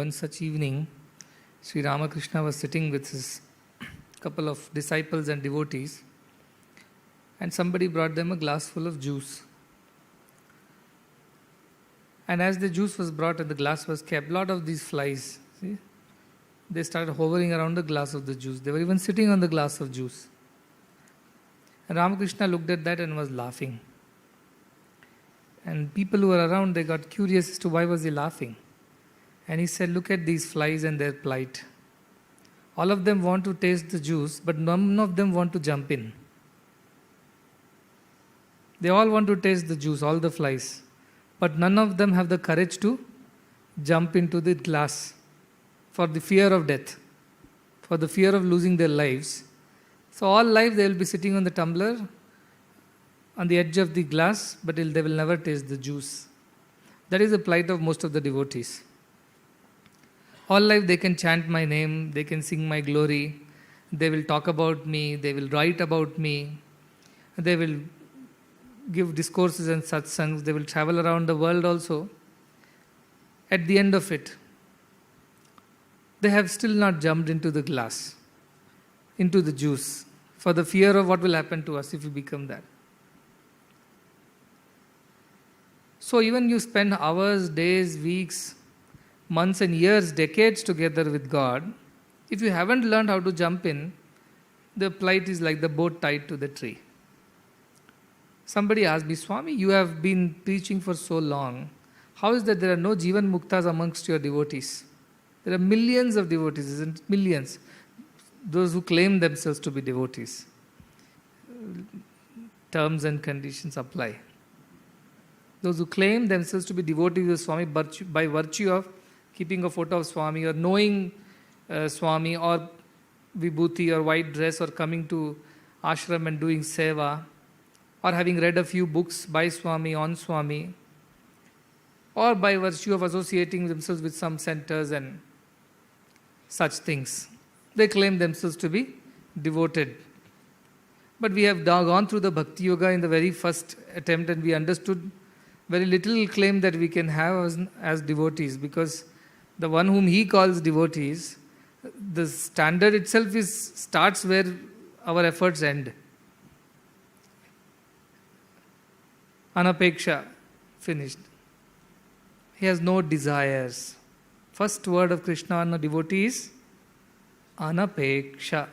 one such evening, Sri Ramakrishna was sitting with his couple of disciples and devotees, and somebody brought them a glass full of juice. And as the juice was brought and the glass was kept, a lot of these flies, see, they started hovering around the glass of the juice. They were even sitting on the glass of juice. And Ramakrishna looked at that and was laughing. And people who were around, they got curious as to why was he laughing. And he said, look at these flies and their plight. All of them want to taste the juice, but none of them want to jump in. They all want to taste the juice, all the flies. But none of them have the courage to jump into the glass for the fear of death, for the fear of losing their lives. So all life they will be sitting on the tumbler, on the edge of the glass, but they will never taste the juice. That is the plight of most of the devotees. All life they can chant my name, they can sing my glory, they will talk about me, they will write about me, they will give discourses and satsangs, they will travel around the world also. At the end of it, they have still not jumped into the glass, into the juice, for the fear of what will happen to us if we become that. So even you spend hours, days, weeks, months and years, decades together with God, if you haven't learned how to jump in, the plight is like the boat tied to the tree. Somebody asked me, Swami, you have been preaching for so long. How is that there are no Jivan Muktas amongst your devotees? There are millions of devotees, isn't it? Millions. Those who claim themselves to be devotees. Terms and conditions apply. Those who claim themselves to be devotees of Swami by virtue of keeping a photo of Swami or knowing Swami or vibhuti or white dress or coming to ashram and doing seva or having read a few books by Swami, on Swami, or by virtue of associating themselves with some centers and such things. They claim themselves to be devoted. But we have gone through the Bhakti Yoga in the very first attempt and we understood very little claim that we can have as devotees, because the one whom he calls devotees, the standard itself starts where our efforts end. Anapeksha, finished. He has no desires. First word of Krishna on a devotee is Anapeksha,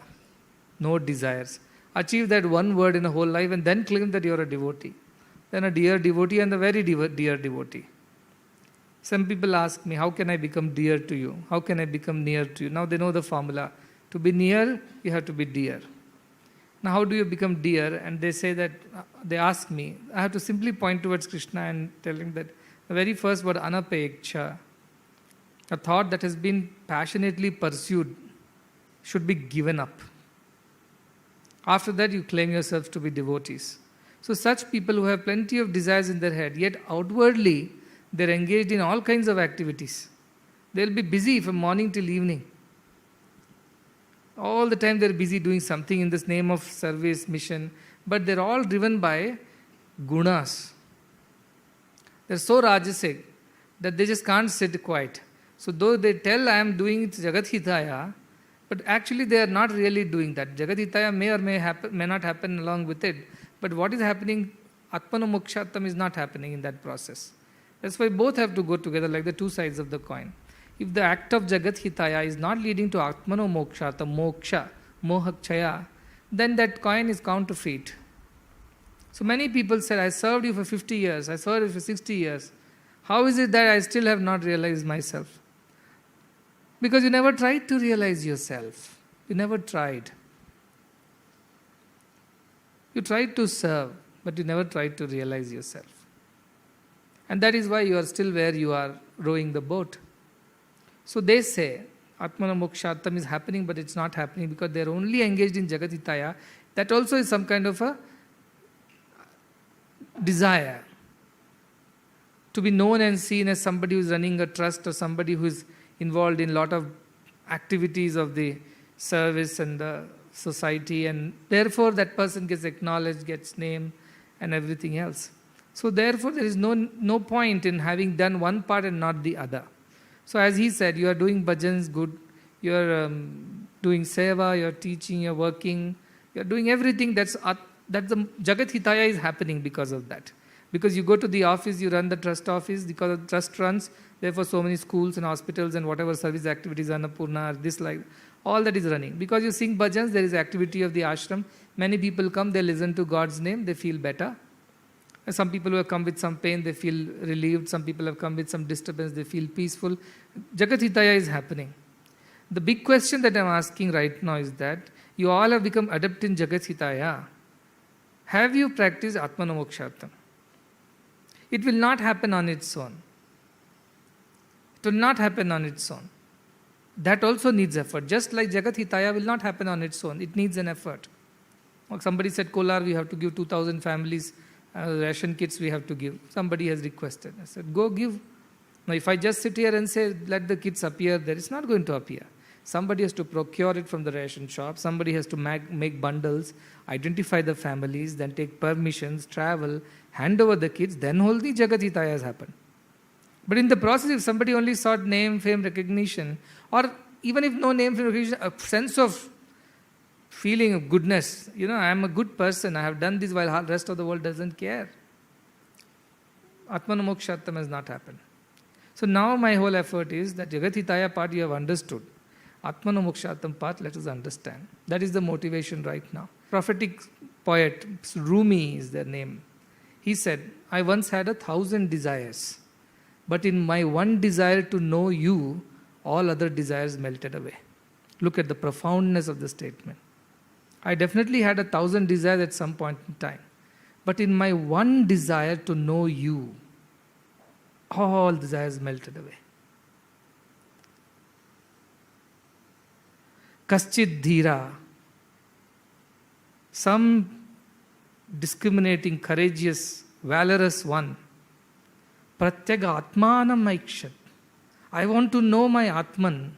no desires. Achieve that one word in a whole life and then claim that you are a devotee. Then a dear devotee and a very dear devotee. Some people ask me, how can I become dear to you? How can I become near to you? Now they know the formula. To be near, you have to be dear. Now how do you become dear? And they say that, they ask me, I have to simply point towards Krishna and tell him that the very first word, anapeksha, a thought that has been passionately pursued, should be given up. After that, you claim yourselves to be devotees. So such people who have plenty of desires in their head, yet outwardly they are engaged in all kinds of activities. They will be busy from morning till evening. All the time they are busy doing something in this name of service, mission, but they are all driven by gunas. They are so rajasic that they just can't sit quiet. So though they tell I am doing Jagat Hitaya, but actually they are not really doing that. Jagat Hitaya may or may not happen along with it. But what is happening, Atmano Mokshatam is not happening in that process. That's why both have to go together like the two sides of the coin. If the act of Jagat Hitaya is not leading to Atmano Mokshatam, Moksha, Mohakchaya, then that coin is counterfeit. So many people said, I served you for 50 years, I served you for 60 years. How is it that I still have not realized myself? Because you never tried to realize yourself. You never tried. You tried to serve, but you never tried to realize yourself. And that is why you are still where you are rowing the boat. So they say, Atmana Mokshatam is happening, but it's not happening because they are only engaged in Jagatitaya. That also is some kind of a desire to be known and seen as somebody who is running a trust or somebody who is involved in a lot of activities of the service and the society, and therefore that person gets acknowledged, gets named and everything else. So therefore there is no point in having done one part and not the other. So as he said, you are doing bhajans good, you are doing seva, you are teaching, you are working, you are doing everything that the Jagat Hitaya is happening because of that. Because you go to the office, you run the trust office, because the trust runs, therefore so many schools and hospitals and whatever service activities, Annapurna, this like, all that is running. Because you sing bhajans, there is activity of the ashram. Many people come, they listen to God's name, they feel better. And some people who have come with some pain, they feel relieved. Some people have come with some disturbance, they feel peaceful. Jagat Hitaya is happening. The big question that I'm asking right now is that you all have become adept in Jagat Hitaya. Have you practiced Atmanamokshartham? It will not happen on its own. It will not happen on its own. That also needs effort. Just like Jagat Hitaya will not happen on its own. It needs an effort. Like somebody said, Kolar, we have to give 2,000 families ration kits we have to give. Somebody has requested. I said, go give. Now if I just sit here and say, let the kits appear there, it's not going to appear. Somebody has to procure it from the ration shop. Somebody has to make bundles, identify the families, then take permissions, travel, hand over the kits, then only Jagat Hitaya has happened. But in the process, if somebody only sought name, fame, recognition, or even if no name, fame, recognition, a sense of feeling of goodness, I am a good person, I have done this while the rest of the world doesn't care. Atmanamokshartham has not happened. So now my whole effort is that Jagat Hitaya part you have understood. Atmanamokshartham part let us understand. That is the motivation right now. Prophetic poet, Rumi is their name. He said, I once had 1,000 desires, but in my one desire to know you, all other desires melted away. Look at the profoundness of the statement. I definitely had 1,000 desires at some point in time, but in my one desire to know you, all desires melted away. Kaschid dhira, some discriminating, courageous, valorous one, pratyaga atmanam aikshat. I want to know my Atman.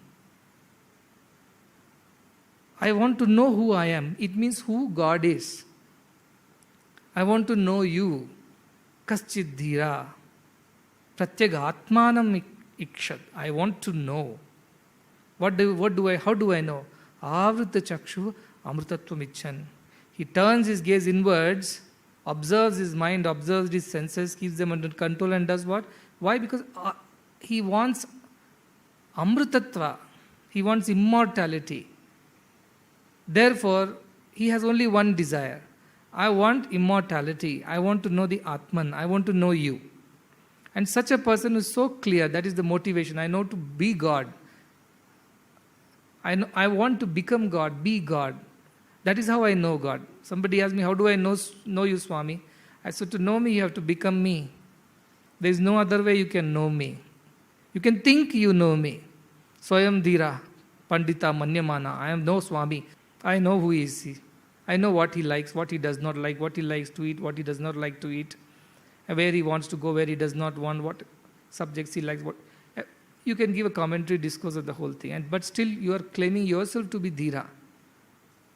I want to know who I am. It means who God is. I want to know you. Kaschid dhira. Pratyaga atmanam ikshat. I want to know. How do I know? Avrita chakshu amrutatvam icchan. He turns his gaze inwards, observes his mind, observes his senses, keeps them under control and does what? Why? Because he wants amrutatva. He wants immortality. Therefore, he has only one desire. I want immortality. I want to know the Atman. I want to know you. And such a person is so clear. That is the motivation. I know to be God. I want to become God, be God. That is how I know God. Somebody asked me, how do I know you, Swami? I said, to know me, you have to become me. There is no other way you can know me. You can think you know me. Swayam dhira, pandita, manyamana. I am no Swami. I know who he is. I know what he likes, what he does not like, what he likes to eat, what he does not like to eat, where he wants to go, where he does not want, what subjects he likes. You can give a commentary discourse of the whole thing, but still you are claiming yourself to be dhira.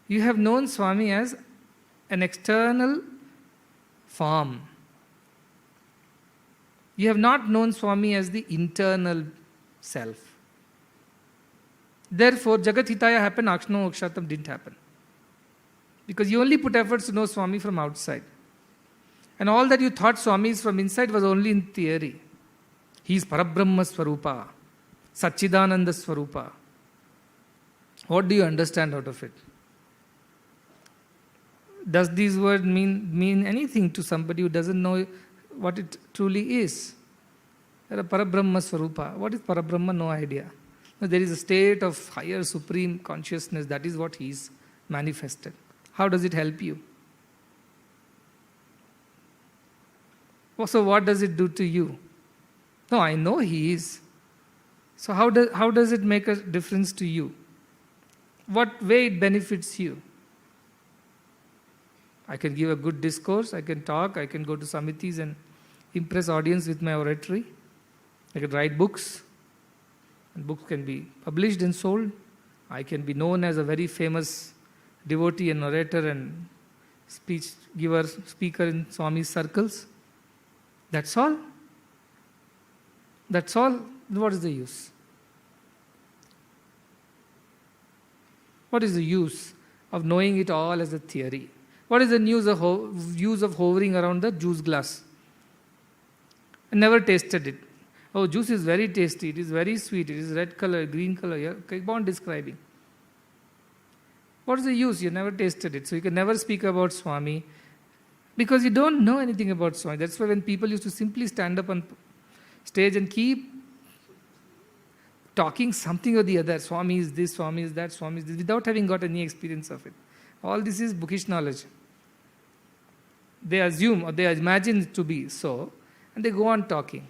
You have known Swami as an external form. You have not known Swami as the internal self. Therefore, Jagat Hitaya happened, Atmanamokshartham didn't happen. Because you only put efforts to know Swami from outside. And all that you thought Swami is from inside was only in theory. He is Parabrahma Swarupa, Satchidananda Swarupa. What do you understand out of it? Does these words mean anything to somebody who doesn't know what it truly is? Parabrahma Swarupa. What is Parabrahma? No idea. No, there is a state of higher supreme consciousness. That is what he is manifested. How does it help you? So what does it do to you? No, I know he is. So how does it make a difference to you? What way it benefits you? I can give a good discourse, I can talk, I can go to samitis and impress audience with my oratory. I can write books, and books can be published and sold. I can be known as a very famous devotee and orator and speaker in Swami's circles. That's all. That's all. What is the use? What is the use of knowing it all as a theory? What is the use of hovering around the juice glass? I never tasted it. Oh, juice is very tasty, it is very sweet, it is red color, green color. Yeah, keep on describing. What is the use? You never tasted it. So you can never speak about Swami because you don't know anything about Swami. That's why when people used to simply stand up on stage and keep talking something or the other, Swami is this, Swami is that, Swami is this, without having got any experience of it. All this is bookish knowledge. They assume or they imagine it to be so, and they go on talking.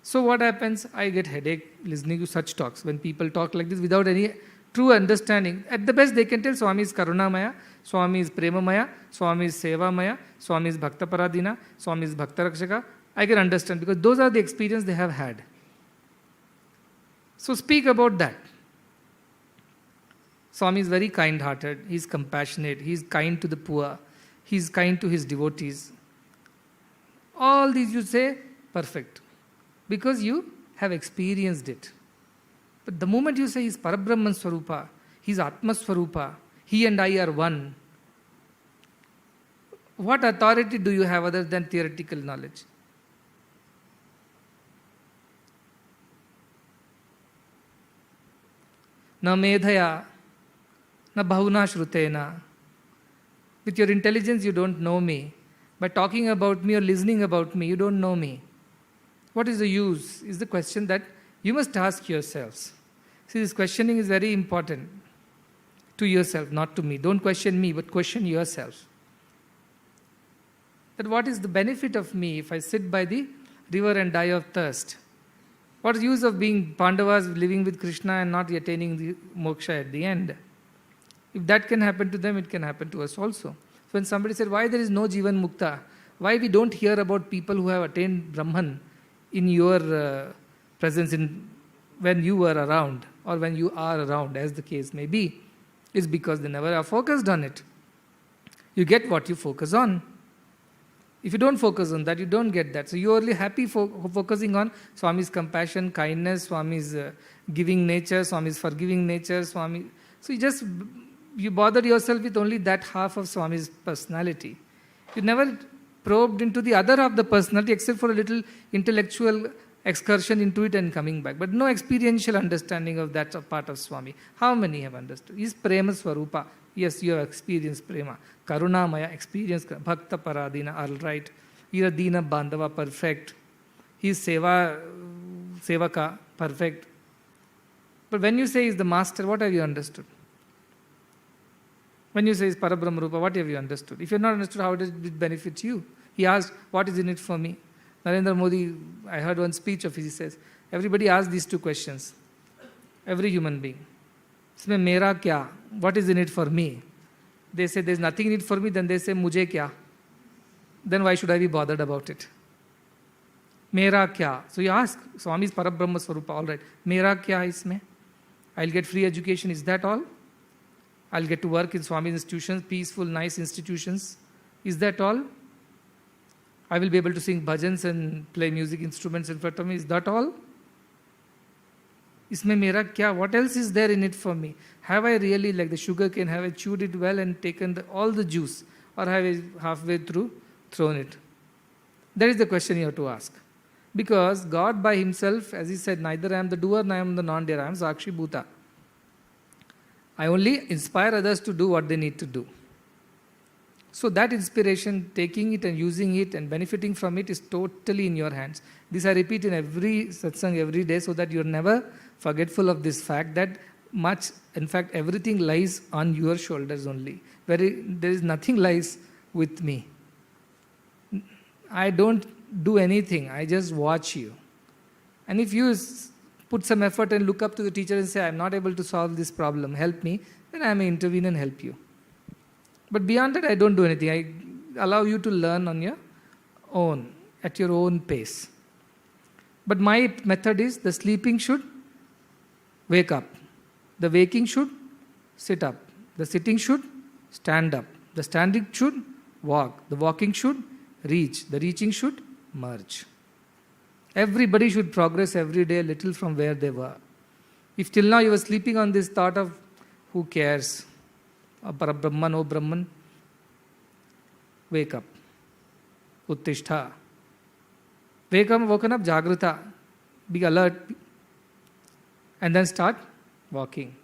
So what happens? I get headache listening to such talks when people talk like this without any true understanding. At the best, they can tell Swami is Karunamaya, Swami is Premamaya, Swami is Sevamaya, Swami is Bhakta Paradina, Swami is Bhakta Rakshaka. I can understand because those are the experience they have had. So speak about that. Swami is very kind-hearted, he is compassionate, he is kind to the poor, he is kind to his devotees. All these you say, perfect. Because you have experienced it. But the moment you say he is Parabrahman Swarupa, he is Atma Swarupa, he and I are one, what authority do you have other than theoretical knowledge? Na medhaya, na bahuna shrutena. With your intelligence you don't know me. By talking about me or listening about me, you don't know me. What is the use? Is the question that you must ask yourselves. See, this questioning is very important to yourself, not to me. Don't question me, but question yourself. That what is the benefit of me if I sit by the river and die of thirst? What is the use of being Pandavas living with Krishna and not attaining the moksha at the end? If that can happen to them, it can happen to us also. So when somebody said, why there is no Jivan Mukta? Why we don't hear about people who have attained Brahman in your presence when you were around or when you are around, as the case may be, is because they never are focused on it. You get what you focus on. If you don't focus on that, you don't get that. So you are only happy focusing on Swami's compassion, kindness, Swami's giving nature, Swami's forgiving nature, Swami. So you bother yourself with only that half of Swami's personality. You never probed into the other half of the personality except for a little intellectual excursion into it and coming back. But no experiential understanding of that part of Swami. How many have understood? He is Prema Swarupa. Yes, you have experienced Prema. Karunamaya, experience Bhakta Paradina, all right. He is Dina Bandhava, perfect. He is Sevaka, perfect. But when you say he is the master, what have you understood? When you say he is Parabrahma Rupa, what have you understood? If you have not understood, how does it benefit you? He asked, what is in it for me? Narendra Modi, I heard one speech of his, he says, everybody asks these two questions. Every human being. Isme mera kya? What is in it for me? They say there is nothing in it for me, then they say mujhe kya? Then why should I be bothered about it? Mera kya? So you ask, Swami is Parabrahma Swarupa, all right. Mera kya isme? I'll get free education, is that all? I'll get to work in Swami's institutions, peaceful, nice institutions. Is that all? I will be able to sing bhajans and play music instruments in front of me. Is that all? Isme mera kya? What else is there in it for me? Have I really, like the sugar cane, have I chewed it well and taken all the juice? Or have I halfway through thrown it? That is the question you have to ask. Because God by himself, as he said, neither I am the doer, nor I am the non-doer, I am Sakshi Bhuta. I only inspire others to do what they need to do. So that inspiration, taking it and using it and benefiting from it is totally in your hands. This I repeat in every satsang every day so that you are never forgetful of this fact that much, in fact, everything lies on your shoulders only. There is nothing lies with me. I don't do anything, I just watch you. And if you put some effort and look up to the teacher and say, I am not able to solve this problem, help me, then I may intervene and help you. But beyond that, I don't do anything. I allow you to learn on your own, at your own pace. But my method is, the sleeping should wake up. The waking should sit up. The sitting should stand up. The standing should walk. The walking should reach. The reaching should merge. Everybody should progress every day a little from where they were. If till now you were sleeping on this thought of Who cares? Brahman, oh Brahman, wake up. Uttishtha. Woken up, Jagrata. Be alert. And then start walking.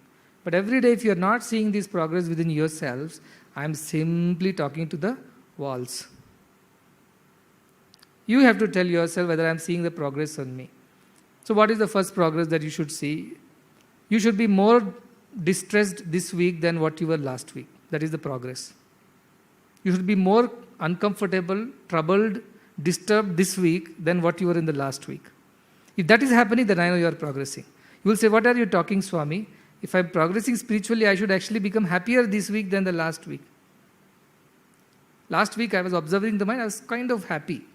But every day, if you are not seeing this progress within yourselves, I am simply talking to the walls. You have to tell yourself whether I am seeing the progress on me. So what is the first progress that you should see? You should be more distressed this week than what you were last week. That is the progress. You should be more uncomfortable, troubled, disturbed this week than what you were in the last week. If that is happening, then I know you are progressing. You will say, what are you talking, Swami? If I am progressing spiritually, I should actually become happier this week than the last week. Last week I was observing the mind, I was kind of happy.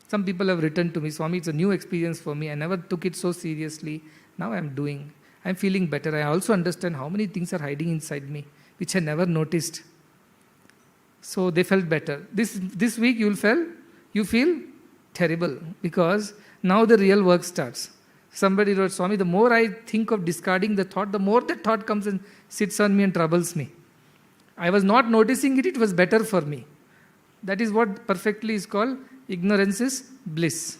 Some people have written to me, Swami, it's a new experience for me. I never took it so seriously. Now I'm feeling better. I also understand how many things are hiding inside me, which I never noticed. So they felt better. This week you feel terrible because now the real work starts. Somebody wrote, Swami, the more I think of discarding the thought, the more that thought comes and sits on me and troubles me. I was not noticing it, it was better for me. That is what perfectly is called ignorance is bliss.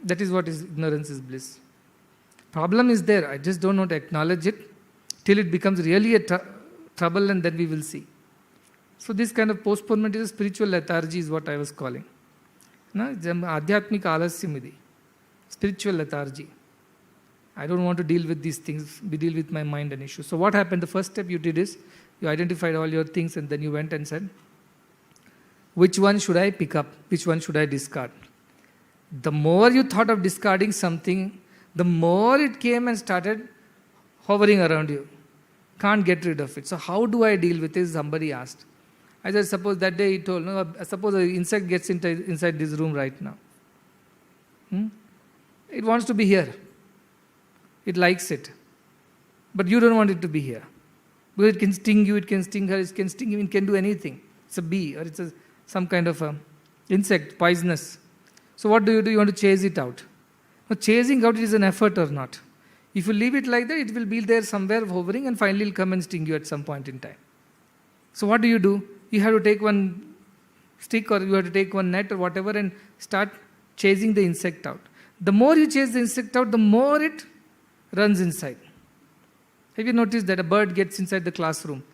That is what is ignorance is bliss. Problem is there, I just don't want to acknowledge it till it becomes really a trouble, and then we will see. So this kind of postponement is a spiritual lethargy is what I was calling. Adhyatmik alasyam idi. Spiritual lethargy. I don't want to deal with these things, we deal with my mind and issues. So what happened? The first step you did is, you identified all your things and then you went and said, which one should I pick up? Which one should I discard? The more you thought of discarding something, the more it came and started hovering around you. Can't get rid of it. So how do I deal with it? Somebody asked. I said, suppose that day he told, no, suppose an insect gets inside this room right now. It wants to be here. It likes it. But you don't want it to be here. Because it can sting you, it can sting her, it can sting him, it can do anything. It's a bee or it's some kind of a insect, poisonous. So what do? You want to chase it out. Now chasing out is an effort or not. If you leave it like that, it will be there somewhere hovering and finally it will come and sting you at some point in time. So what do? You have to take one stick or you have to take one net or whatever and start chasing the insect out. The more you chase the insect out, the more it runs inside. Have you noticed that a bird gets inside the classroom?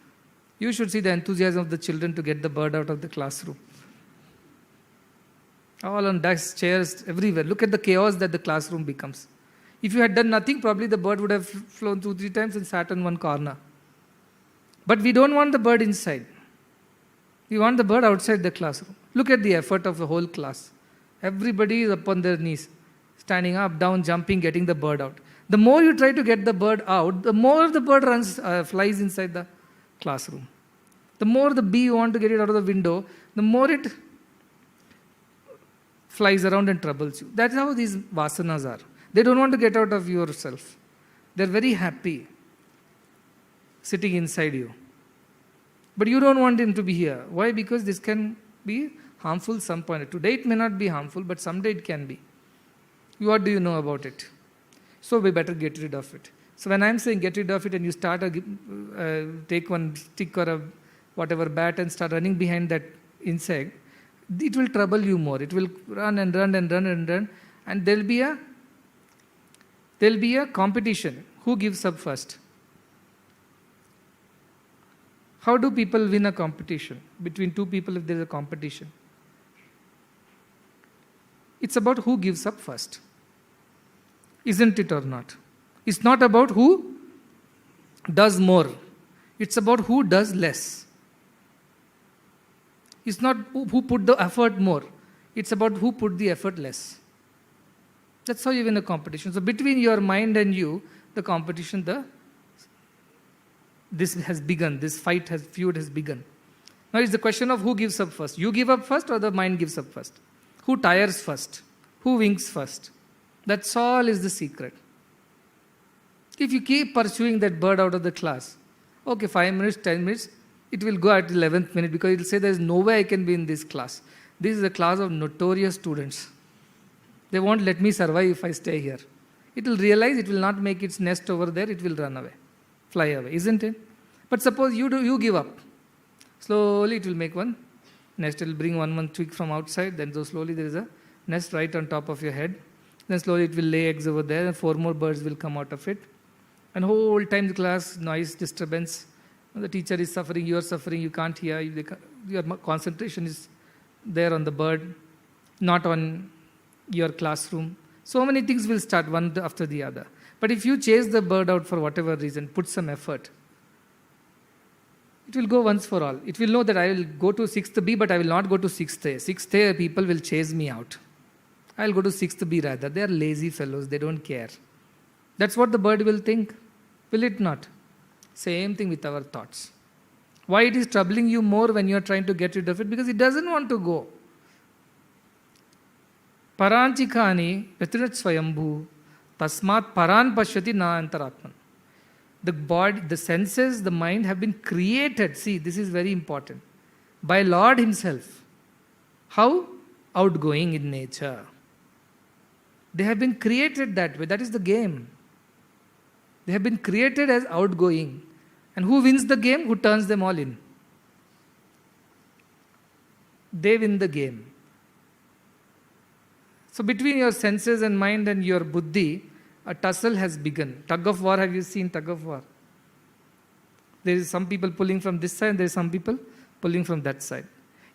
You should see the enthusiasm of the children to get the bird out of the classroom. All on desks, chairs, everywhere. Look at the chaos that the classroom becomes. If you had done nothing, probably the bird would have flown 2-3 times and sat on one corner. But we don't want the bird inside. We want the bird outside the classroom. Look at the effort of the whole class. Everybody is upon their knees, standing up, down, jumping, getting the bird out. The more you try to get the bird out, the more the bird flies inside the classroom. The more the bee you want to get it out of the window, the more it flies around and troubles you. That's how these vasanas are. They don't want to get out of yourself. They're very happy sitting inside you. But you don't want him to be here. Why? Because this can be harmful some point. Today it may not be harmful, but someday it can be. What do you know about it? So we better get rid of it. So when I'm saying get rid of it and you start take one stick or a whatever bat and start running behind that insect, it will trouble you more. It will run and run and run and run, and there'll be a competition. Who gives up first? How do people win a competition? Between two people, if there is a competition, it's about who gives up first. Isn't it or not? It's not about who does more. It's about who does less. It's not who put the effort more. It's about who put the effort less. That's how you win a competition. So between your mind and you, the competition, this has begun. This feud has begun. Now it's the question of who gives up first. You give up first or the mind gives up first? Who tires first? Who winks first? That's all is the secret. If you keep pursuing that bird out of the class, okay, 5 minutes, 10 minutes, it will go at the 11th minute because it will say there is no way I can be in this class. This is a class of notorious students. They won't let me survive if I stay here. It will realize it will not make its nest over there, it will run away. fly away, isn't it? But suppose you give up. Slowly it will make one nest. It will bring one twig from outside. Then so slowly there is a nest right on top of your head. Then slowly it will lay eggs over there, and 4 more birds will come out of it. And whole time the class, noise, disturbance. The teacher is suffering, you are suffering, you can't hear. Your concentration is there on the bird, not on your classroom. So many things will start one after the other. But if you chase the bird out for whatever reason, put some effort, it will go once for all. It will know that I will go to 6th B, but I will not go to 6th A. 6th A, people will chase me out. I will go to 6th B rather. They are lazy fellows, they don't care. That's what the bird will think. Will it not? Same thing with our thoughts. Why it is troubling you more when you are trying to get rid of it? Because it doesn't want to go. Paranchikani Yatirat Swayambhu Tasmat Paran Pashyati Na Antaratman. The body, the senses, the mind have been created. See, this is very important. By Lord Himself. How? Outgoing in nature. They have been created that way. That is the game. They have been created as outgoing. And who wins the game? Who turns them all in? They win the game. So between your senses and mind and your buddhi, a tussle has begun. Tug of war, have you seen tug of war? There is some people pulling from this side, there is some people pulling from that side.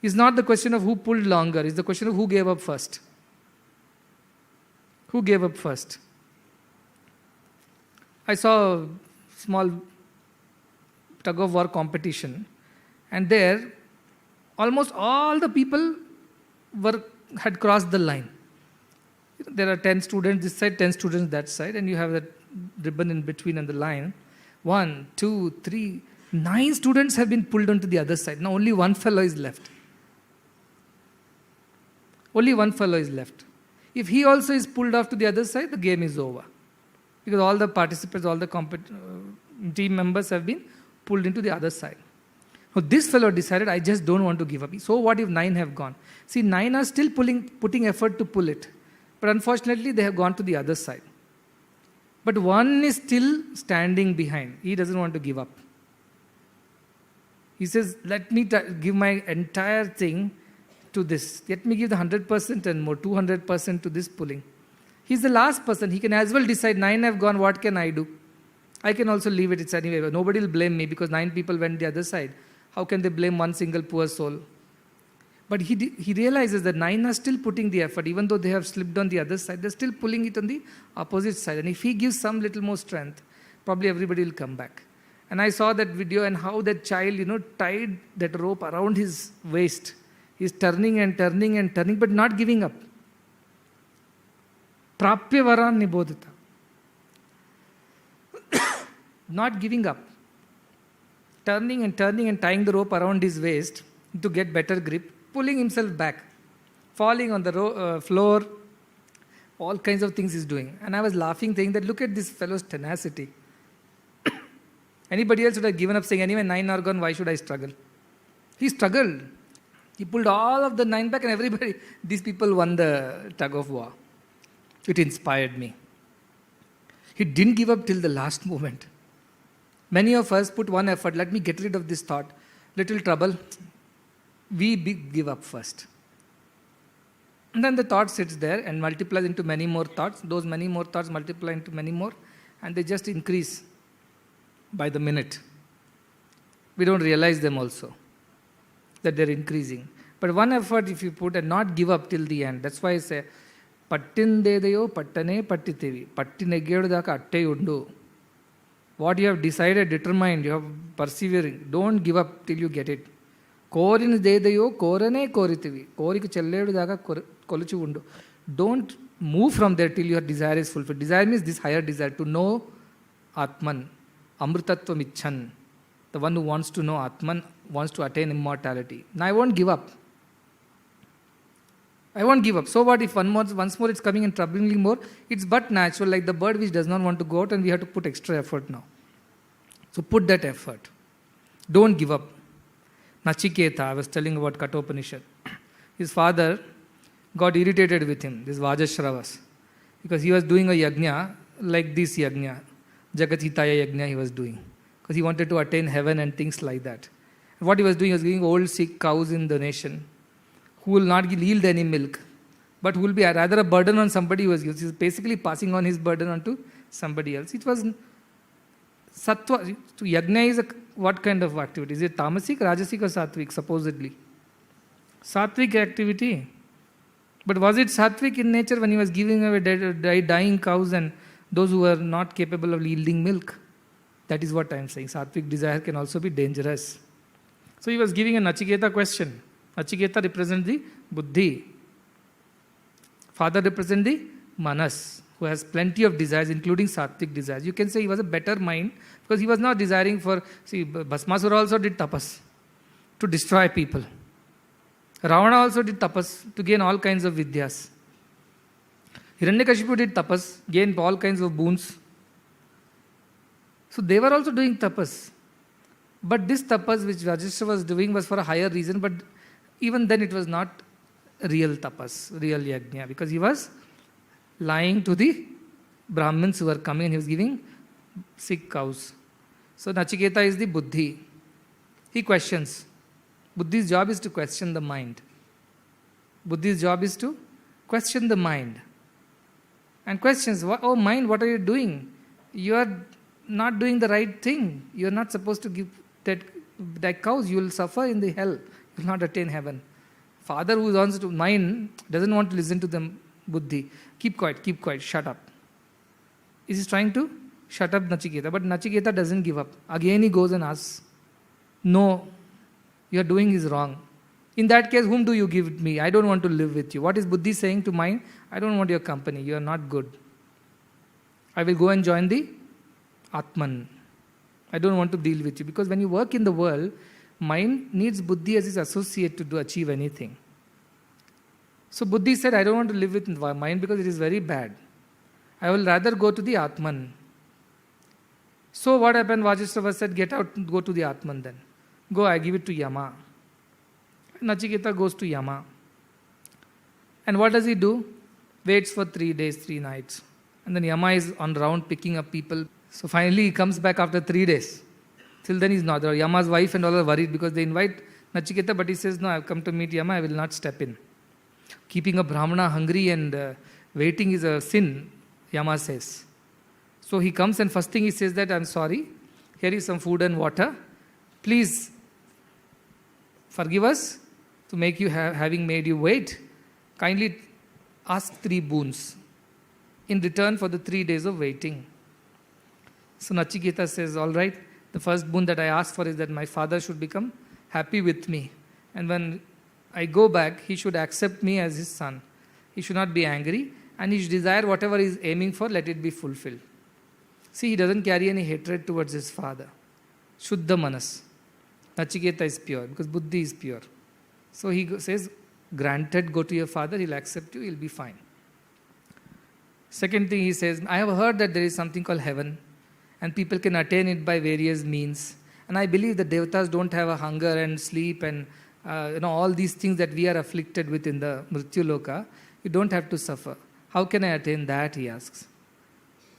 It's not the question of who pulled longer, it's the question of who gave up first. Who gave up first? I saw a small tug of war competition, and there almost all the people had crossed the line. There are 10 students this side, 10 students that side, and you have that ribbon in between and the line. 1, 2, 3, 9 students have been pulled onto the other side. Now only one fellow is left. Only one fellow is left. If he also is pulled off to the other side, the game is over. Because all the participants, all the team members have been pulled into the other side. Now this fellow decided, I just don't want to give up. So what if 9 have gone? See, 9 are still putting effort to pull it. But unfortunately, they have gone to the other side. But one is still standing behind. He doesn't want to give up. He says, let me give my entire thing to this. Let me give the 100% and more, 200% to this pulling. He's the last person. He can as well decide, 9 have gone, what can I do? I can also leave it. It's anyway. Nobody will blame me because 9 people went the other side. How can they blame one single poor soul? But he realizes that 9 are still putting the effort, even though they have slipped on the other side, they're still pulling it on the opposite side. And if he gives some little more strength, probably everybody will come back. And I saw that video and how that child, tied that rope around his waist. He's turning and turning and turning, but not giving up. Prapya varan nibodhita. Not giving up. Turning and turning and tying the rope around his waist to get better grip. Pulling himself back, falling on the floor, all kinds of things he's doing. And I was laughing, saying that look at this fellow's tenacity. Anybody else would have given up saying, anyway, 9 are gone, why should I struggle? He struggled. He pulled all of the 9 back and everybody, these people won the tug of war. It inspired me. He didn't give up till the last moment. Many of us put one effort, let me get rid of this thought. Little trouble. We give up first. And then the thought sits there and multiplies into many more thoughts. Those many more thoughts multiply into many more, and they just increase by the minute. We don't realize them also, that they're increasing. But one effort if you put and not give up till the end. That's why I say, Pattin dedayo pattane pattitivi. Pattinegedu daka atte undu. What you have decided, determined, you have persevering. Don't give up till you get it. Korin dedayo korane koritivi. Koriki chelledu daga koluchu undu. Don't move from there till your desire is fulfilled. Desire means this higher desire, to know Atman. Amritattvam icchan. The one who wants to know Atman, wants to attain immortality. Now I won't give up. I won't give up. So what if once more it's coming and troubling me more? It's but natural, like the bird which does not want to go out and we have to put extra effort now. So put that effort. Don't give up. Nachiketa, I was telling about Kathopanishad. His father got irritated with him, this Vajashravas, because he was doing a yajna like this yajna, Jagat Hitaya yajna he was doing. because he wanted to attain heaven and things like that. What he was doing, he was giving old sick cows in donation, who will not yield any milk, but who will be rather a burden on somebody who was basically passing on his burden onto somebody else. It was sattva. To yajna is what kind of activity? Is it tamasic, rajasic or sattvic, supposedly? Sattvic activity. But was it sattvic in nature when he was giving away dying cows and those who were not capable of yielding milk? That is what I am saying. Sattvic desire can also be dangerous. So he was giving a Nachiketa question. Nachiketa represents the buddhi. Father represents the manas, who has plenty of desires, including sattvic desires. You can say he was a better mind because he was not desiring for... See, Bhasmasura also did tapas to destroy people. Ravana also did tapas to gain all kinds of vidyas. Hiranyakashipu did tapas, gained all kinds of boons. So they were also doing tapas. But this tapas which Vajishra was doing was for a higher reason, but even then it was not real tapas, real yajna, because he was lying to the Brahmins who were coming and he was giving sick cows. So Nachiketa is the buddhi. He questions. Buddhi's job is to question the mind. Buddhi's job is to question the mind. And questions, oh mind, what are you doing? You are not doing the right thing. You are not supposed to give that cows. You will suffer in the hell. You will not attain heaven. Father who wants to mind doesn't want to listen to the buddhi. Keep quiet, shut up. He is trying to shut up Nachiketa, but Nachiketa doesn't give up. Again he goes and asks, no, you are doing is wrong. In that case, whom do you give me? I don't want to live with you. What is buddhi saying to mind? I don't want your company. You are not good. I will go and join the Atman. I don't want to deal with you. Because when you work in the world, mind needs buddhi as its associate to achieve anything. So buddhi said, I don't want to live with mind because it is very bad. I will rather go to the Atman. So what happened? Vajishrava said, get out, go to the Atman then. Go, I give it to Yama. Nachiketa goes to Yama. And what does he do? Waits for 3 days, 3 nights. And then Yama is on round picking up people. So finally he comes back after 3 days. Till then he's not there. Yama's wife and all are worried because they invite Nachiketa, but he says, no, I've come to meet Yama, I will not step in. Keeping a Brahmana hungry and waiting is a sin, Yama says. So he comes and first thing he says that, I'm sorry, here is some food and water. Please forgive us to make you having made you wait. Kindly ask 3 boons in return for the 3 days of waiting. So Nachiketa says, all right, the first boon that I ask for is that my father should become happy with me. And when I go back, he should accept me as his son. He should not be angry and he should desire whatever he is aiming for, let it be fulfilled. See, he doesn't carry any hatred towards his father. Shuddha manas. Nachiketa is pure because buddhi is pure. So he says, granted, go to your father, he'll accept you, he'll be fine. Second thing he says, I have heard that there is something called heaven and people can attain it by various means. And I believe the devatas don't have a hunger and sleep and all these things that we are afflicted with in the Mrityu Loka. You don't have to suffer. How can I attain that, he asks.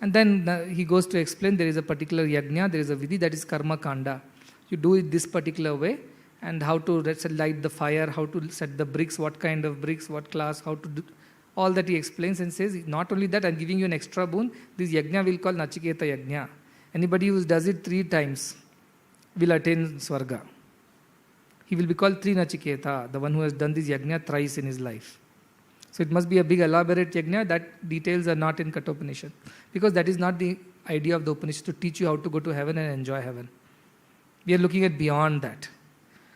And then he goes to explain there is a particular yajna, there is a vidhi that is karma kanda. You do it this particular way and how to light the fire, how to set the bricks, what kind of bricks, what class, how to do. All that he explains and says, not only that, I'm giving you an extra boon. This yajna will call Nachiketa yajna. Anybody who does it 3 times will attain Swarga. He will be called Tri Nachiketa, the one who has done this yajna thrice in his life. So it must be a big elaborate yajna. That details are not in Kathopanishad. Because that is not the idea of the Upanishad, to teach you how to go to heaven and enjoy heaven. We are looking at beyond that.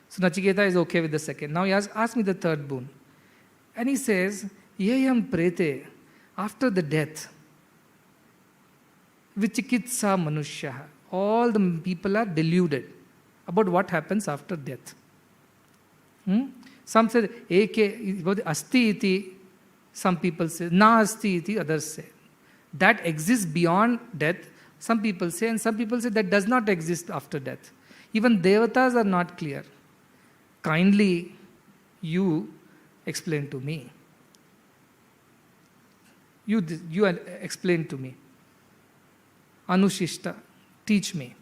So Nachiketa is okay with the second. Now he asks me the third boon. And he says, Yayam prete, after the death, vichikitsa manushya, all the people are deluded about what happens after death. Some say, Eke, asti iti, some people say, na asti iti, others say. That exists beyond death, some people say, and some people say that does not exist after death. Even devatas are not clear. Kindly, you explain to me. You explain to me. Anushishta, teach me.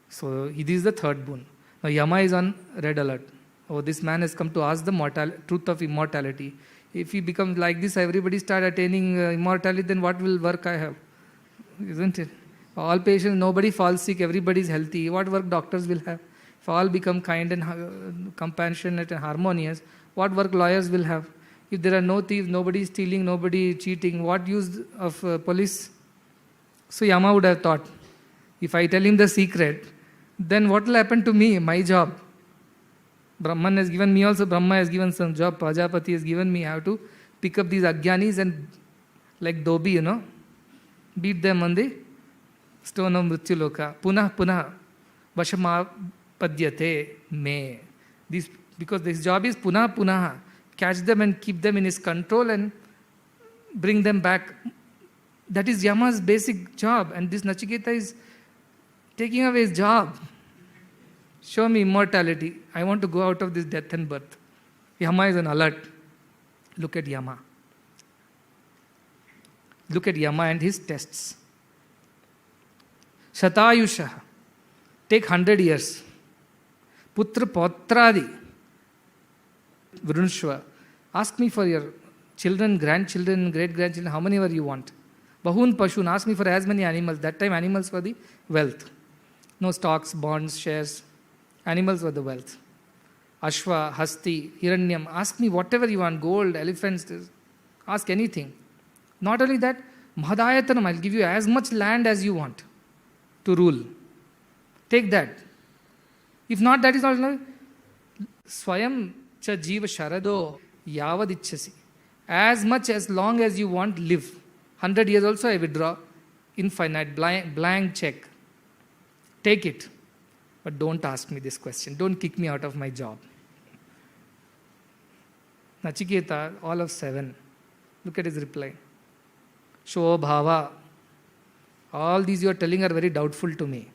So it is the third boon. Now Yama is on red alert. Oh, this man has come to ask the truth of immortality. If he becomes like this, everybody start attaining immortality, then what will work I have? Isn't it? All patients, nobody falls sick, everybody is healthy. What work doctors will have? If all become kind and compassionate and harmonious, what work lawyers will have? If there are no thieves, nobody is stealing, nobody cheating, what use of police? So Yama would have thought, if I tell him the secret, then what will happen to me, my job? Brahman has given me also, Brahma has given some job, Prajapati has given me, I have to pick up these Agyanis and like Dobi, beat them on the stone of Mrithyuloka. Punah punah vashama padyate me. Because this job is punah punah. Catch them and keep them in his control and bring them back. That is Yama's basic job. And this Nachiketa is taking away his job. Show me immortality. I want to go out of this death and birth. Yama is on alert. Look at Yama. Look at Yama and his tests. Shatayusha. Take 100 years. Putra Pautradi. Vrunshva. Ask me for your children, grandchildren, great-grandchildren, how many ever you want. Bahun Pashun. Ask me for as many animals. That time animals were the wealth. No stocks, bonds, shares. Animals were the wealth. Ashwa, Hasti, Hiranyam. Ask me whatever you want. Gold, elephants. Ask anything. Not only that, Mahadayatanam. I'll give you as much land as you want to rule. Take that. If not, that is also Swayam cha jiva sharado yavadichasi. As much as long as you want, live. 100 years also I withdraw. Infinite, blank check. Take it. But don't ask me this question. Don't kick me out of my job. Nachiketa, all of 7. Look at his reply. Shobhava. All these you are telling are very doubtful to me.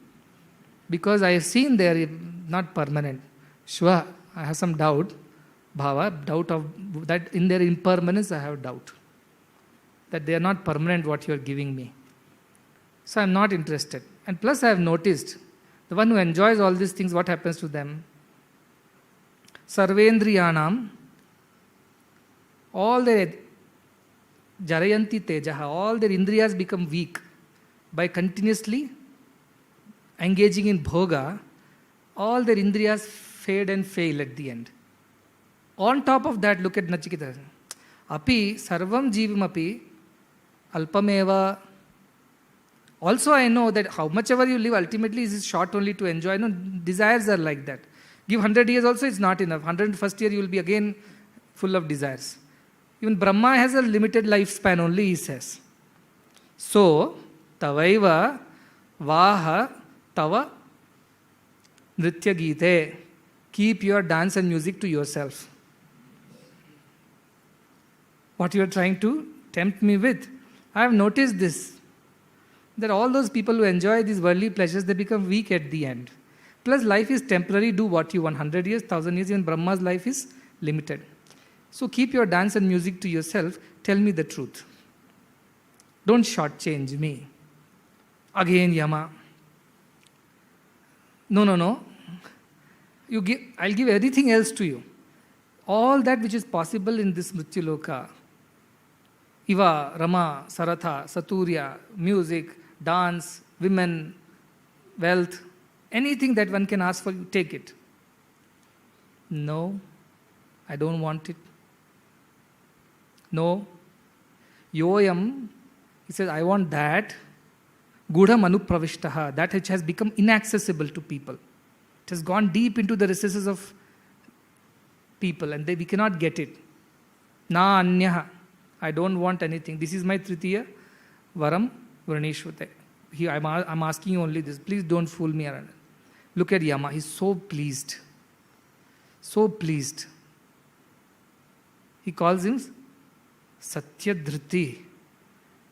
Because I have seen they are not permanent. Shwa, I have some doubt. Bhava, doubt of that in their impermanence I have doubt. That they are not permanent what you are giving me. So I am not interested. And plus I have noticed, the one who enjoys all these things, what happens to them? Sarvendriyanam, all their Jarayanti Tejaha, all their Indriyas become weak by continuously engaging in bhoga. All their Indriyas fade and fail at the end. On top of that, look at Nachiketa. Api sarvam jivim api alpameva. Also I know that how much ever you live, ultimately is short only to enjoy. No, desires are like that. Give 100 years also, it's not enough. 101st year you will be again full of desires. Even Brahma has a limited lifespan only, he says. So, tavaiva vaha tava nritya gite. Keep your dance and music to yourself. What you are trying to tempt me with. I have noticed this. That all those people who enjoy these worldly pleasures, they become weak at the end. Plus life is temporary, do what you want. 100 years, 1000 years, even Brahma's life is limited. So keep your dance and music to yourself. Tell me the truth. Don't shortchange me. Again Yama. No. I'll give everything else to you. All that which is possible in this Mrityuloka. Iva, Rama, Saratha, Saturya, music, dance, women, wealth, anything that one can ask for, you take it. No, I don't want it. No. Yoyam, he says, I want that. Gudham anupravishtaha, that which has become inaccessible to people. It has gone deep into the recesses of people and we cannot get it. Na anyaha. I don't want anything. This is my tritiya varam vranishvate. I'm asking you only this. Please don't fool me around. Look at Yama. He's so pleased. So pleased. He calls him Satya Dhriti.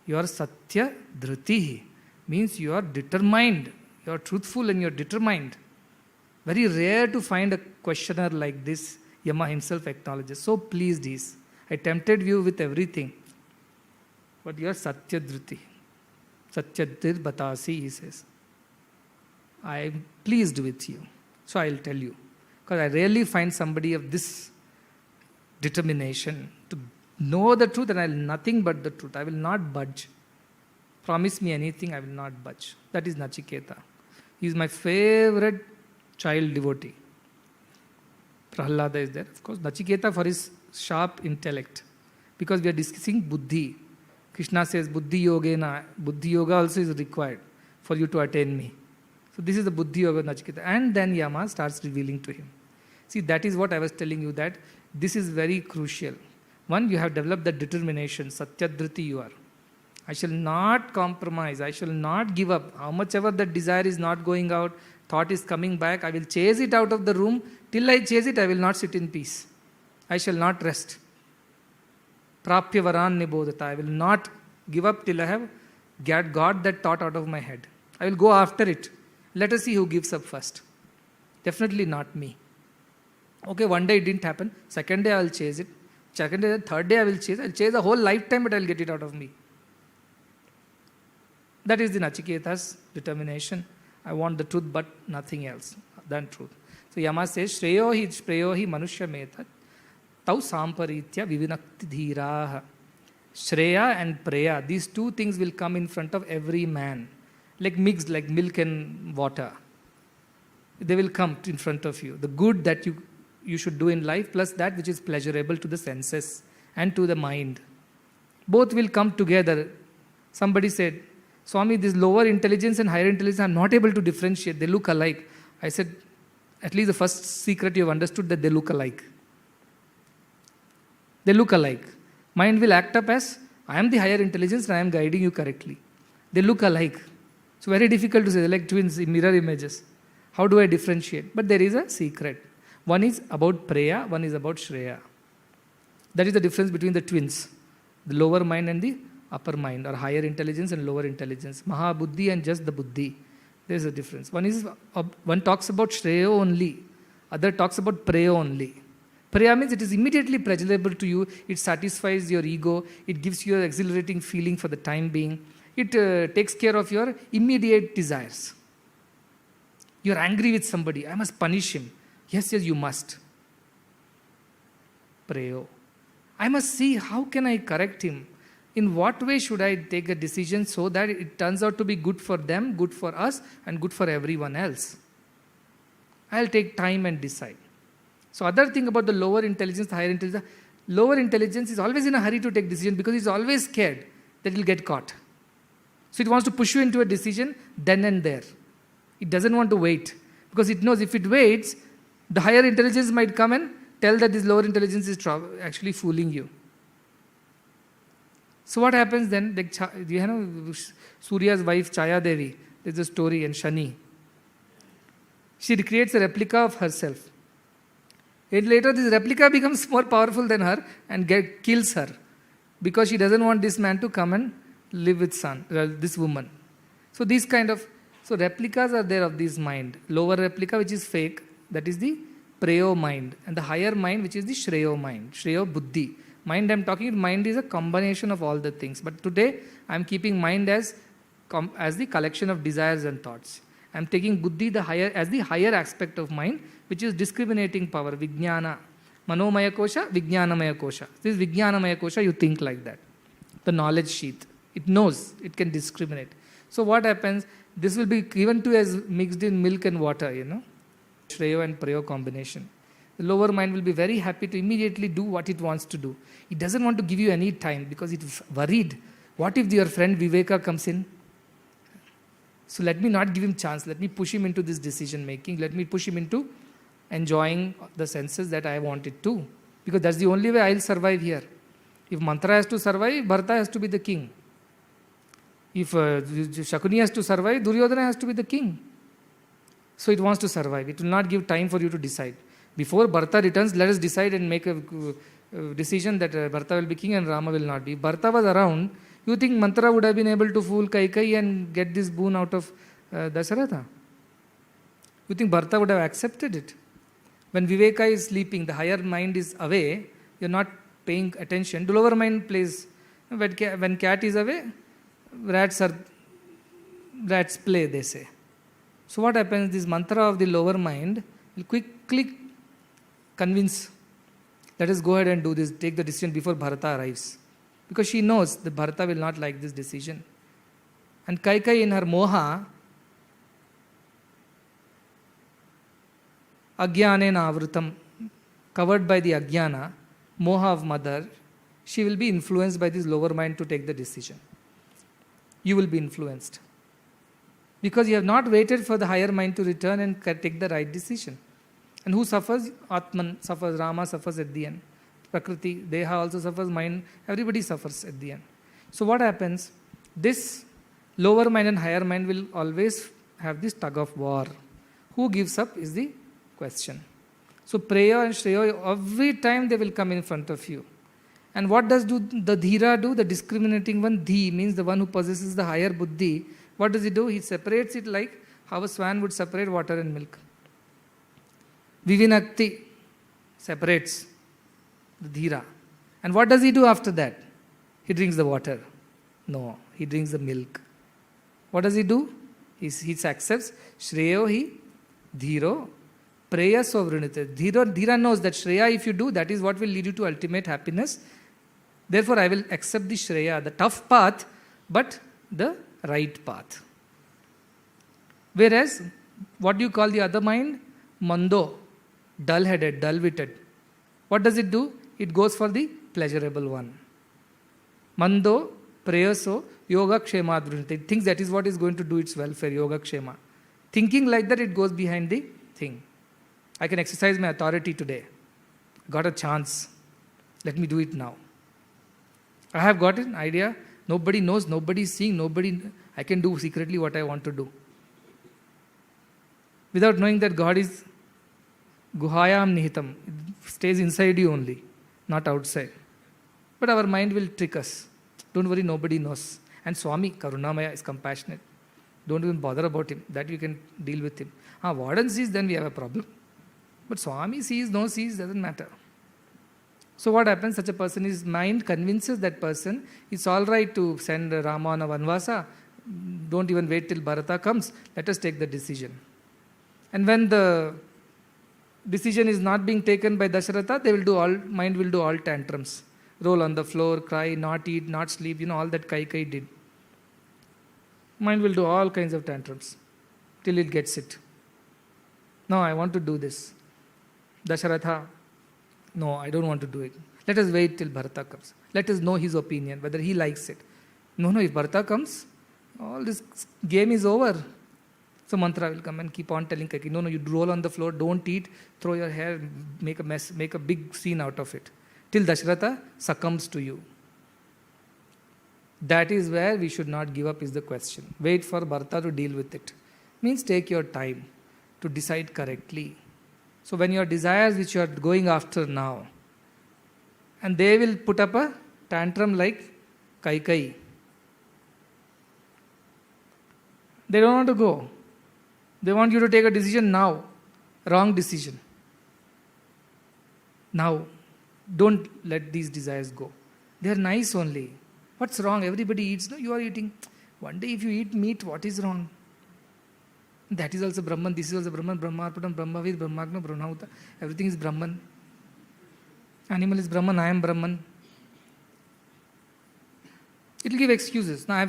You are Satya Dhriti. Means you are determined. You are truthful and you are determined. Very rare to find a questioner like this. Yama himself acknowledges. So pleased he is. I tempted you with everything. But you are Satya Dhriti. Satya Dir Batasi, he says. I am pleased with you. So I'll tell you. Because I rarely find somebody of this determination to know the truth, and I will nothing but the truth. I will not budge. Promise me anything, I will not budge. That is Nachiketa. He is my favorite child devotee. Prahlada is there. Of course, Nachiketa for his sharp intellect. Because we are discussing buddhi. Krishna says, buddhi yogena. Buddhi yoga also is required for you to attain me. So this is the buddhi yoga of Nachiketa. And then Yama starts revealing to him. See, that is what I was telling you, that this is very crucial. One, you have developed the determination. Satyadhriti you are. I shall not compromise. I shall not give up. How much ever that desire is not going out, thought is coming back, I will chase it out of the room. Till I chase it, I will not sit in peace. I shall not rest. Prapya varan nibodhata. I will not give up till I have got that thought out of my head. I will go after it. Let us see who gives up first. Definitely not me. Okay, one day it didn't happen. Second day I will chase it. Second day, third day I will chase. I will chase a whole lifetime, but I will get it out of me. That is the Nachiketa's determination. I want the truth, but nothing else than truth. So Yama says, Shreyo hi manushya metat tau samparitya vivinakti dhiraha. Shreya and Preya, these two things will come in front of every man. Like mixed, like milk and water. They will come in front of you. The good that you should do in life, plus that which is pleasurable to the senses and to the mind. Both will come together. Somebody said, Swami, this lower intelligence and higher intelligence, I am not able to differentiate. They look alike. I said, at least the first secret you have understood, that they look alike. They look alike. Mind will act up as, I am the higher intelligence and I am guiding you correctly. They look alike. It's very difficult to say, like twins, mirror images. How do I differentiate? But there is a secret. One is about Preya, one is about Shreya. That is the difference between the twins. The lower mind and the upper mind, or higher intelligence and lower intelligence. Mahabuddhi and just the buddhi. There is a difference. One talks about Shreya only, other talks about Preya only. Preya means it is immediately pleasurable to you, it satisfies your ego, it gives you an exhilarating feeling for the time being, it takes care of your immediate desires. You are angry with somebody, I must punish him. Yes, you must. Preyo. I must see how can I correct him. In what way should I take a decision so that it turns out to be good for them, good for us, and good for everyone else? I'll take time and decide. So other thing about the lower intelligence, the higher intelligence, lower intelligence is always in a hurry to take decision because it's always scared that it will get caught. So it wants to push you into a decision then and there. It doesn't want to wait because it knows if it waits, the higher intelligence might come and tell that this lower intelligence is actually fooling you. So what happens then? Like, you know, Surya's wife Chaya Devi, there's a story in Shani. She creates a replica of herself. And later this replica becomes more powerful than her and kills her because she doesn't want this man to come and live with this woman. So these so replicas are there of this mind. Lower replica which is fake, that is the Preyo mind, and the higher mind which is the Shreyo mind, Shreyo Buddhi. Mind I'm talking, mind is a combination of all the things. But today I'm keeping mind as the collection of desires and thoughts. I'm taking Buddhi as the higher aspect of mind, which is discriminating power, Vijnana. Manomaya Kosha, Vijnanamaya Kosha. This Vijnanamaya Kosha, you think like that. The knowledge sheath. It knows, it can discriminate. So what happens? This will be given to as mixed in milk and water, Shreyo and Preyo combination. The lower mind will be very happy to immediately do what it wants to do. It doesn't want to give you any time because it's worried. What if your friend Viveka comes in? So let me not give him chance. Let me push him into this decision making. Let me push him into enjoying the senses that I want it to. Because that's the only way I'll survive here. If Mantra has to survive, Bharata has to be the king. If Shakuni has to survive, Duryodhana has to be the king. So it wants to survive. It will not give time for you to decide. Before Bharata returns, let us decide and make a decision that Bharata will be king and Rama will not be. If Bharata was around, you think Mantra would have been able to fool Kaikai and get this boon out of Dasharatha? You think Bharata would have accepted it? When Viveka is sleeping, the higher mind is away, you're not paying attention. The lower mind plays. When cat is away, rats play, they say. So what happens, this mantra of the lower mind will quickly convince, let us go ahead and do this, take the decision before Bharata arrives. Because she knows that Bharata will not like this decision. And Kaikai in her moha, Ajnanena avrutam, covered by the Ajnana, moha of mother, she will be influenced by this lower mind to take the decision. You will be influenced. Because you have not waited for the higher mind to return and take the right decision. And who suffers? Atman suffers, Rama suffers at the end. Prakriti, Deha also suffers, mind, everybody suffers at the end. So what happens? This lower mind and higher mind will always have this tug of war. Who gives up is the question. So Preya and Shreya, every time they will come in front of you. And what does the Dhira do? The discriminating one, Dhi, means the one who possesses the higher Buddhi. What does he do? He separates it like how a swan would separate water and milk. Vivinakti separates the Dhira. And what does he do after that? He drinks the water. No, he drinks the milk. What does he do? He accepts Shreyo hi Dhiro Preya Sovrinite. Dhira knows that Shreya, if you do, that is what will lead you to ultimate happiness. Therefore, I will accept the Shreya, the tough path, but the right path. Whereas, what do you call the other mind? Mando, dull-headed, dull-witted. What does it do? It goes for the pleasurable one. Mando, preyaso, yoga kshemadrunite. It thinks that is what is going to do its welfare, yoga kshema. Thinking like that, it goes behind the thing. I can exercise my authority today. Got a chance. Let me do it now. I have got an idea. Nobody knows, nobody is seeing, I can do secretly what I want to do. Without knowing that God is guhayam nihitam. It stays inside you only, not outside. But our mind will trick us. Don't worry, nobody knows. And Swami, Karunamaya, is compassionate. Don't even bother about him. That you can deal with him. Warden sees, then we have a problem. But Swami sees, no sees, doesn't matter. So what happens? Such a person, his mind convinces that person, it's all right to send Rama on a Vanvasa. Don't even wait till Bharata comes. Let us take the decision. And when the decision is not being taken by Dasharatha, mind will do all tantrums. Roll on the floor, cry, not eat, not sleep, all that Kaikai did. Mind will do all kinds of tantrums till it gets it. No, I want to do this. Dasharatha, no, I don't want to do it. Let us wait till Bharata comes. Let us know his opinion, whether he likes it. No, if Bharata comes, all this game is over. So mantra will come and keep on telling Kaikeyi, no, you roll on the floor, don't eat, throw your hair, make a mess, make a big scene out of it. Till Dasharatha succumbs to you. That is where we should not give up is the question. Wait for Bharata to deal with it. Means take your time to decide correctly. So when your desires which you are going after now, and they will put up a tantrum like Kaikeyi. They don't want to go. They want you to take a decision now. Wrong decision. Now, don't let these desires go. They are nice only. What's wrong? Everybody eats. No, you are eating. One day if you eat meat, what is wrong? That is also Brahman, this is also Brahman, Brahmarpadam, Brahmavid, Brahmagna, Brahmahuta. Everything is Brahman. Animal is Brahman, I am Brahman. It will give excuses. Now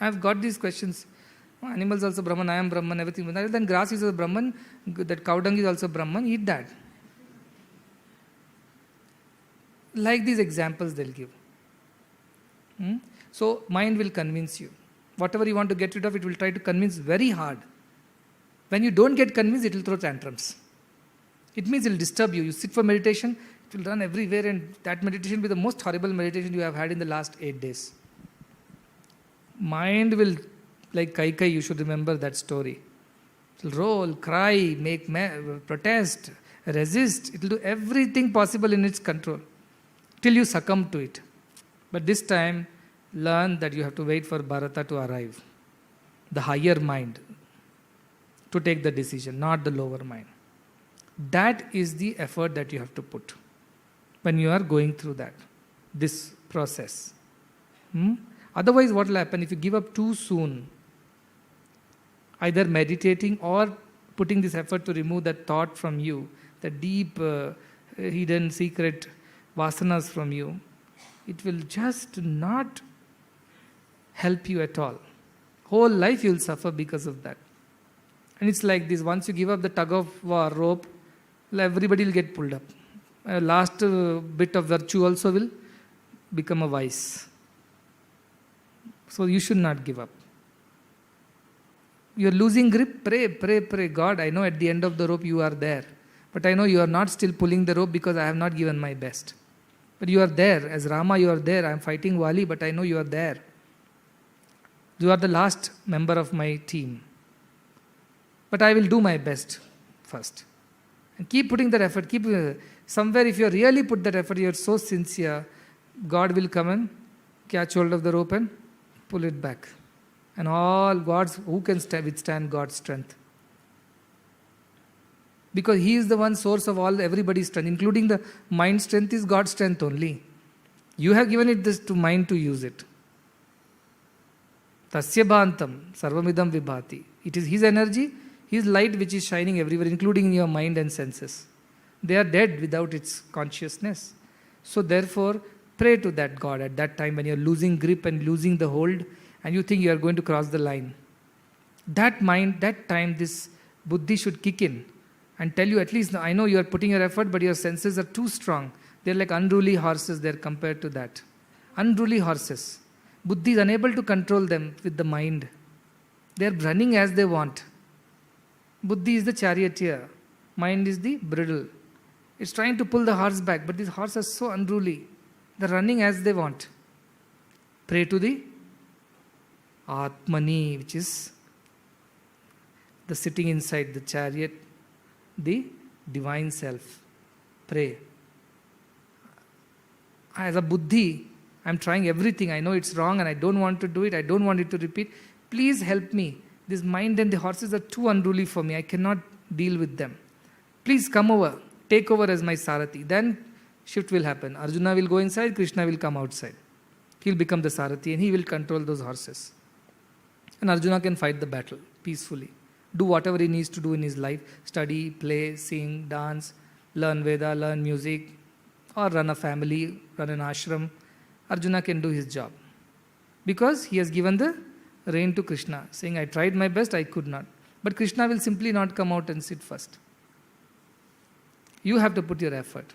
I've got these questions. Animals also Brahman, I am Brahman, everything. Then grass is also Brahman, that cow dung is also Brahman, eat that. Like these examples they'll give. So mind will convince you. Whatever you want to get rid of, it will try to convince very hard. When you don't get convinced, it will throw tantrums. It means it will disturb you. You sit for meditation, it will run everywhere, and that meditation will be the most horrible meditation you have had in the last 8 days. Mind will, like Kaikeyi, you should remember that story. It will roll, cry, protest, resist. It will do everything possible in its control till you succumb to it. But this time, learn that you have to wait for Bharata to arrive. The higher mind to take the decision, not the lower mind. That is the effort that you have to put when you are going through this process. Otherwise, what will happen if you give up too soon? either meditating or putting this effort to remove that thought from you, the deep, hidden, secret vasanas from you, it will just not help you at all. Whole life you will suffer because of that. And it's like this, once you give up the tug of war rope, everybody will get pulled up. Last bit of virtue also will become a vice. So you should not give up. You're losing grip, pray. God, I know at the end of the rope you are there. But I know you are not still pulling the rope because I have not given my best. But you are there. As Rama, you are there. I am fighting Wali, but I know you are there. You are the last member of my team. But I will do my best first. And keep putting that effort. Somewhere, if you really put that effort, you are so sincere, God will come and catch hold of the rope and pull it back. And who can withstand God's strength? Because He is the one source of everybody's strength, including the mind strength is God's strength only. You have given it this to mind to use it. Tasya bhantam sarvamidam vibhati. It is His energy, His light which is shining everywhere, including in your mind and senses. They are dead without its consciousness. So therefore, pray to that God at that time when you are losing grip and losing the hold and you think you are going to cross the line. That time, this buddhi should kick in and tell you, at least I know you are putting your effort, but your senses are too strong. They are like unruly horses there compared to that. Unruly horses. Buddhi is unable to control them with the mind. They are running as they want. Buddhi is the charioteer. Mind is the bridle. It's trying to pull the horse back, but these horses are so unruly. They're running as they want. Pray to the Atmani, which is the sitting inside the chariot, the divine self. Pray. As a buddhi, I'm trying everything. I know it's wrong and I don't want to do it. I don't want it to repeat. Please help me. This mind and the horses are too unruly for me. I cannot deal with them. Please come over. Take over as my Sarathi. Then shift will happen. Arjuna will go inside, Krishna will come outside. He'll become the Sarathi and he will control those horses. And Arjuna can fight the battle peacefully. Do whatever he needs to do in his life. Study, play, sing, dance, learn Veda, learn music, or run a family, run an ashram. Arjuna can do his job. Because he has given the rein to Krishna, saying, I tried my best, I could not. But Krishna will simply not come out and sit first. You have to put your effort.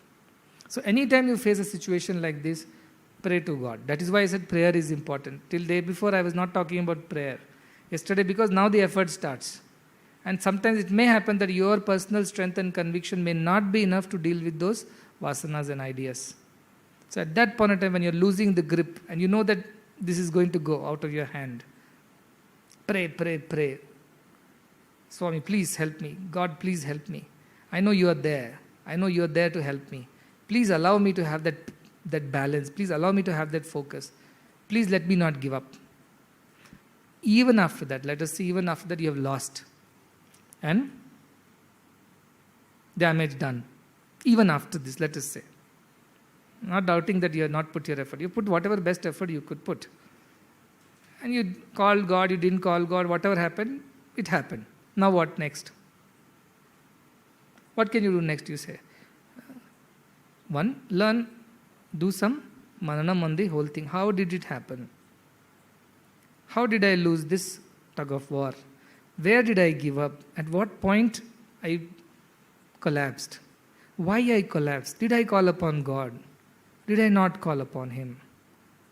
So anytime you face a situation like this, pray to God. That is why I said prayer is important. Till day before I was not talking about prayer. Yesterday, because now the effort starts. And sometimes it may happen that your personal strength and conviction may not be enough to deal with those vasanas and ideas. So at that point in time when you're losing the grip and you know that this is going to go out of your hand, pray. Swami, please help me. God, please help me. I know you are there. I know you are there to help me. Please allow me to have that balance. Please allow me to have that focus. Please let me not give up. Even after that, let us see, even after that you have lost. And damage done. Even after this, let us say. Not doubting that you have not put your effort. You put whatever best effort you could put. And you called God, you didn't call God, whatever happened, it happened. Now what next? What can you do next, you say? One, learn, do some mananam on the whole thing. How did it happen? How did I lose this tug of war? Where did I give up? At what point I collapsed? Why I collapsed? Did I call upon God? Did I not call upon Him?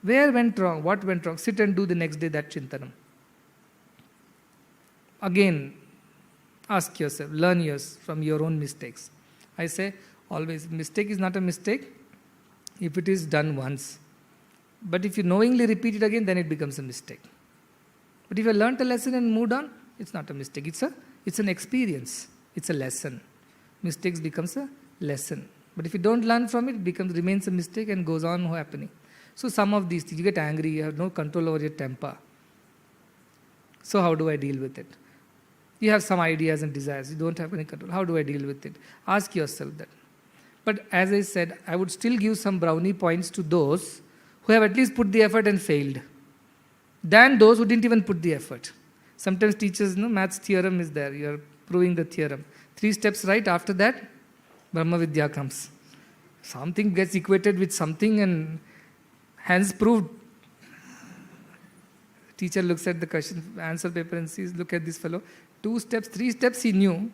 Where went wrong? What went wrong? Sit and do the next day that chintanam. Again, ask yourself, learn yours from your own mistakes. I say always, mistake is not a mistake if it is done once. But if you knowingly repeat it again, then it becomes a mistake. But if you learnt a lesson and moved on, it's not a mistake. It's an experience. It's a lesson. Mistakes becomes a lesson. But if you don't learn from it, it remains a mistake and goes on happening. So some of these things, you get angry, you have no control over your temper. So how do I deal with it? You have some ideas and desires, you don't have any control. How do I deal with it? Ask yourself that. But as I said, I would still give some brownie points to those who have at least put the effort and failed, than those who didn't even put the effort. Sometimes teachers, maths theorem is there. You are proving the theorem. 3 steps right, after that, Brahma Vidya comes. Something gets equated with something and hence proved. Teacher looks at the question, answer paper and sees, look at this fellow. 2 steps, 3 steps he knew.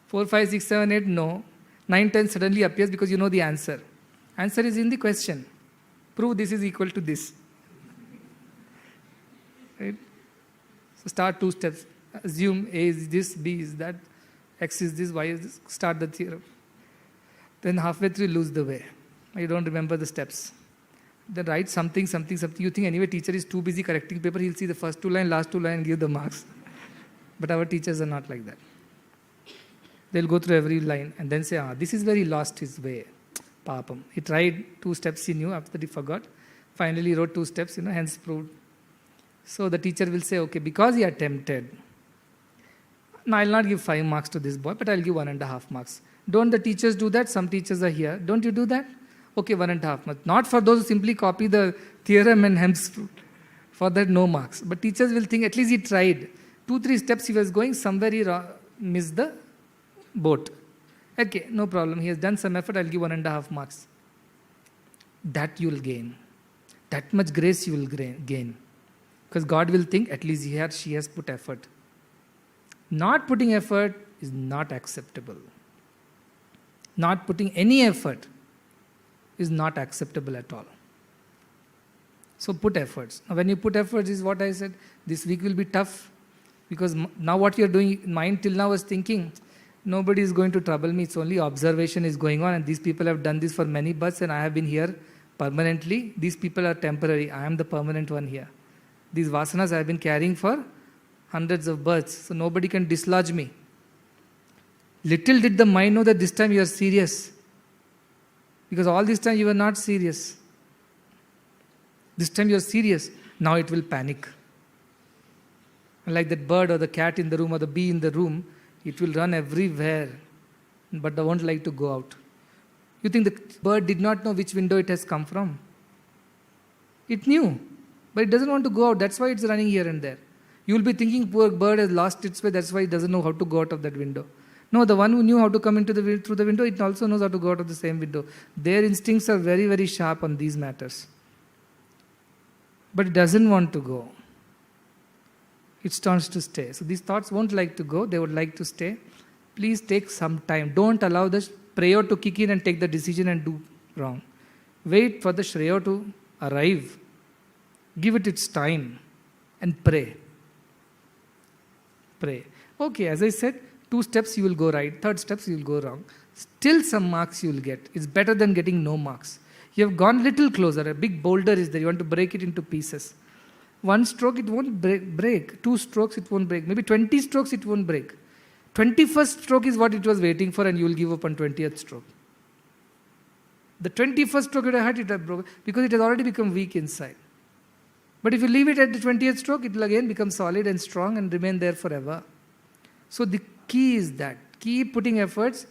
4, 5, 6, 7, 8, no. 9, 10 suddenly appears because you know the answer. Answer is in the question. Prove this is equal to this. Right? So start 2 steps. Assume A is this, B is that, X is this, Y is this. Start the theorem. Then halfway through you lose the way. You don't remember the steps. Then write something. You think anyway teacher is too busy correcting paper, he'll see the first 2 lines, last 2 lines and give the marks. But our teachers are not like that. They'll go through every line and then say, this is where he lost his way. Papam. He tried 2 steps he knew, after that he forgot. Finally he wrote 2 steps, hence proved. So the teacher will say, okay, because he attempted, now I'll not give 5 marks to this boy, but I'll give 1.5 marks. Don't the teachers do that? Some teachers are here. Don't you do that? Okay, 1.5 marks. Not for those who simply copy the theorem and hence proved. For that, no marks. But teachers will think, at least he tried. 2-3 steps he was going, somewhere he missed the boat. Okay, no problem. He has done some effort, I'll give 1.5 marks. That you will gain. That much grace you will gain. Because God will think, at least here she has put effort. Not putting effort is not acceptable. Not putting any effort is not acceptable at all. So put efforts. Now when you put efforts is what I said, this week will be tough. Because now what you are doing, mind till now was thinking, nobody is going to trouble me, it's only observation is going on and these people have done this for many births and I have been here permanently. These people are temporary, I am the permanent one here. These vasanas I have been carrying for hundreds of births, so nobody can dislodge me. Little did the mind know that this time you are serious. Because all this time you were not serious. This time you are serious. Now it will panic. And like that bird or the cat in the room or the bee in the room, it will run everywhere, but they won't like to go out. You think the bird did not know which window it has come from? It knew, but it doesn't want to go out. That's why it's running here and there. You will be thinking, poor bird has lost its way, that's why it doesn't know how to go out of that window. No, the one who knew how to come through the window, it also knows how to go out of the same window. Their instincts are very, very sharp on these matters. But it doesn't want to go. It starts to stay. So these thoughts won't like to go, they would like to stay. Please take some time. Don't allow the prayer to kick in and take the decision and do wrong. Wait for the Shreya to arrive. Give it its time and pray. Pray. Okay, as I said, 2 steps you will go right, 3rd steps you will go wrong. Still some marks you will get. It's better than getting no marks. You have gone little closer. A big boulder is there. You want to break it into pieces. 1 stroke it won't break. 2 strokes it won't break. Maybe 20 strokes it won't break. 21st stroke is what it was waiting for and you will give up on 20th stroke. The 21st stroke it had broken because it has already become weak inside. But if you leave it at the 20th stroke, it will again become solid and strong and remain there forever. So the key is that. Keep putting efforts.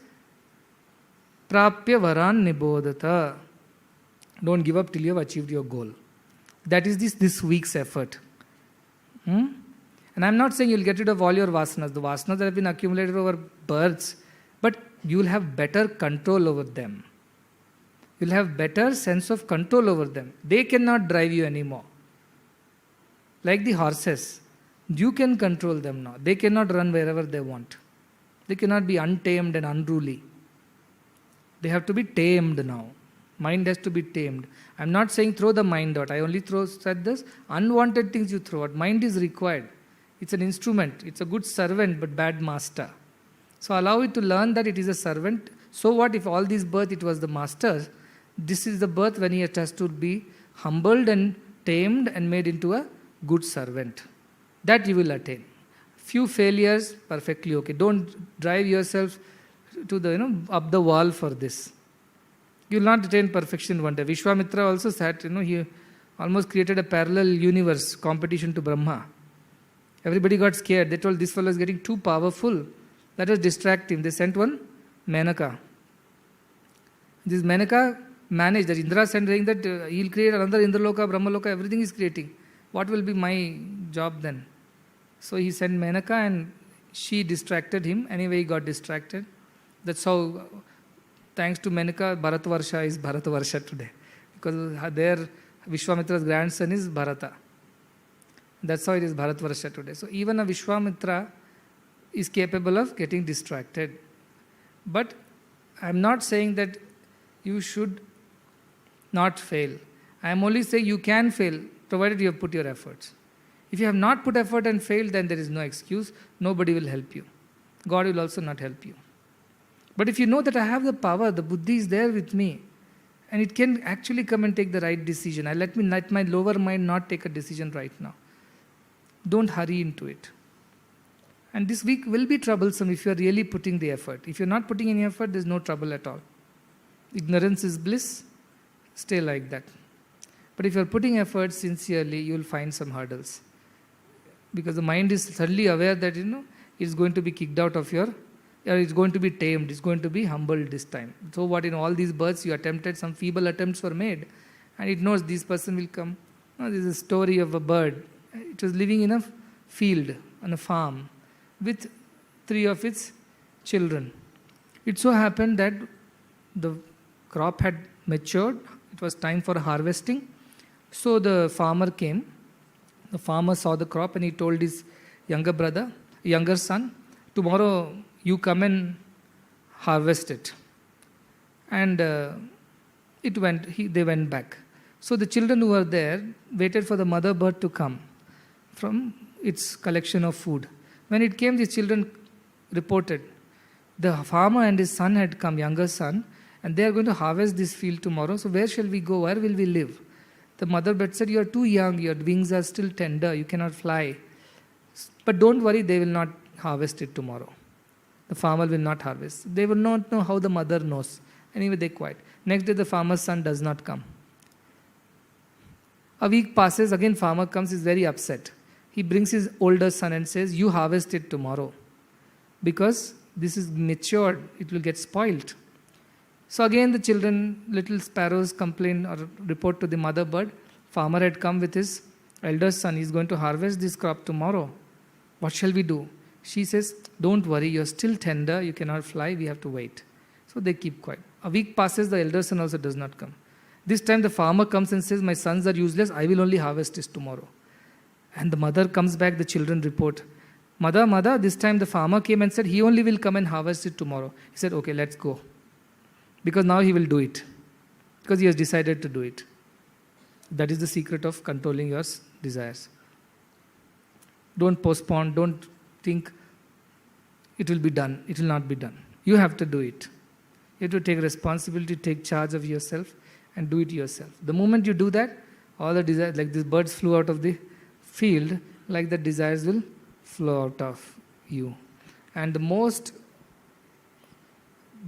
Prapya varan nibodhata. Don't give up till you have achieved your goal. That is this week's effort. And I'm not saying you'll get rid of all your vasanas. The vasanas that have been accumulated over births, but you'll have better control over them. You'll have better sense of control over them. They cannot drive you anymore. Like the horses, you can control them now. They cannot run wherever they want. They cannot be untamed and unruly. They have to be tamed now. Mind has to be tamed. I'm not saying throw the mind out. I only said this. Unwanted things you throw out. Mind is required. It's an instrument. It's a good servant but bad master. So allow it to learn that it is a servant. So what if all these birth it was the master? This is the birth when he has to be humbled and tamed and made into a good servant. That you will attain. Few failures, perfectly okay. Don't drive yourself to the up the wall for this. You will not attain perfection one day. Vishwamitra also sat, he almost created a parallel universe competition to Brahma. Everybody got scared. They told this fellow is getting too powerful. Let us distract him. They sent one Menaka. This Menaka managed that. Indra sent saying that he'll create another Indraloka, Brahmaloka, everything is creating. What will be my job then? So he sent Menaka and she distracted him. Anyway, he got distracted. That's how, thanks to Menaka, Bharatvarsha is Bharatvarsha today. Because their Vishwamitra's grandson is Bharata. That's how it is Bharatvarsha today. So even a Vishwamitra is capable of getting distracted. But I'm not saying that you should not fail. I am only saying you can fail, provided you have put your efforts. If you have not put effort and failed, then there is no excuse. Nobody will help you. God will also not help you. But if you know that I have the power, the buddhi is there with me, and it can actually come and take the right decision. Let my lower mind not take a decision right now. Don't hurry into it. And this week will be troublesome if you are really putting the effort. If you're not putting any effort, there's no trouble at all. Ignorance is bliss. Stay like that. But if you're putting effort sincerely, you will find some hurdles. Because the mind is suddenly aware that, it's going to be kicked out of or it's going to be tamed, it's going to be humbled this time. So what, in all these births you attempted, some feeble attempts were made, and it knows this person will come. This is a story of a bird. It was living in a field, on a farm, with 3 of its children. It so happened that the crop had matured, it was time for harvesting. So the farmer came. The farmer saw the crop and he told his younger son, tomorrow you come and harvest it. And they went back. So the children who were there waited for the mother bird to come from its collection of food. When it came, the children reported, the farmer and his son had come, younger son, and they are going to harvest this field tomorrow. So where shall we go? Where will we live? The mother bird said, you are too young, your wings are still tender, you cannot fly. But don't worry, they will not harvest it tomorrow. The farmer will not harvest. They will not know how the mother knows. Anyway, they quiet. Next day, the farmer's son does not come. A week passes, again farmer comes, is very upset. He brings his older son and says, you harvest it tomorrow. Because this is matured, it will get spoiled. So again the children, little sparrows, complain or report to the mother bird. Farmer had come with his elder son. He is going to harvest this crop tomorrow. What shall we do? She says, don't worry, you are still tender, you cannot fly, we have to wait. So they keep quiet. A week passes, the elder son also does not come. This time the farmer comes and says, my sons are useless, I will only harvest this tomorrow. And the mother comes back, the children report, Mother, this time the farmer came and said, he only will come and harvest it tomorrow. He said, okay, let's go. Because now he will do it. Because he has decided to do it. That is the secret of controlling your desires. Don't postpone, don't think it will be done. It will not be done. You have to do it. You have to take responsibility, take charge of yourself and do it yourself. The moment you do that, all the desires, like these birds flew out of the field, like the desires will flow out of you. And the most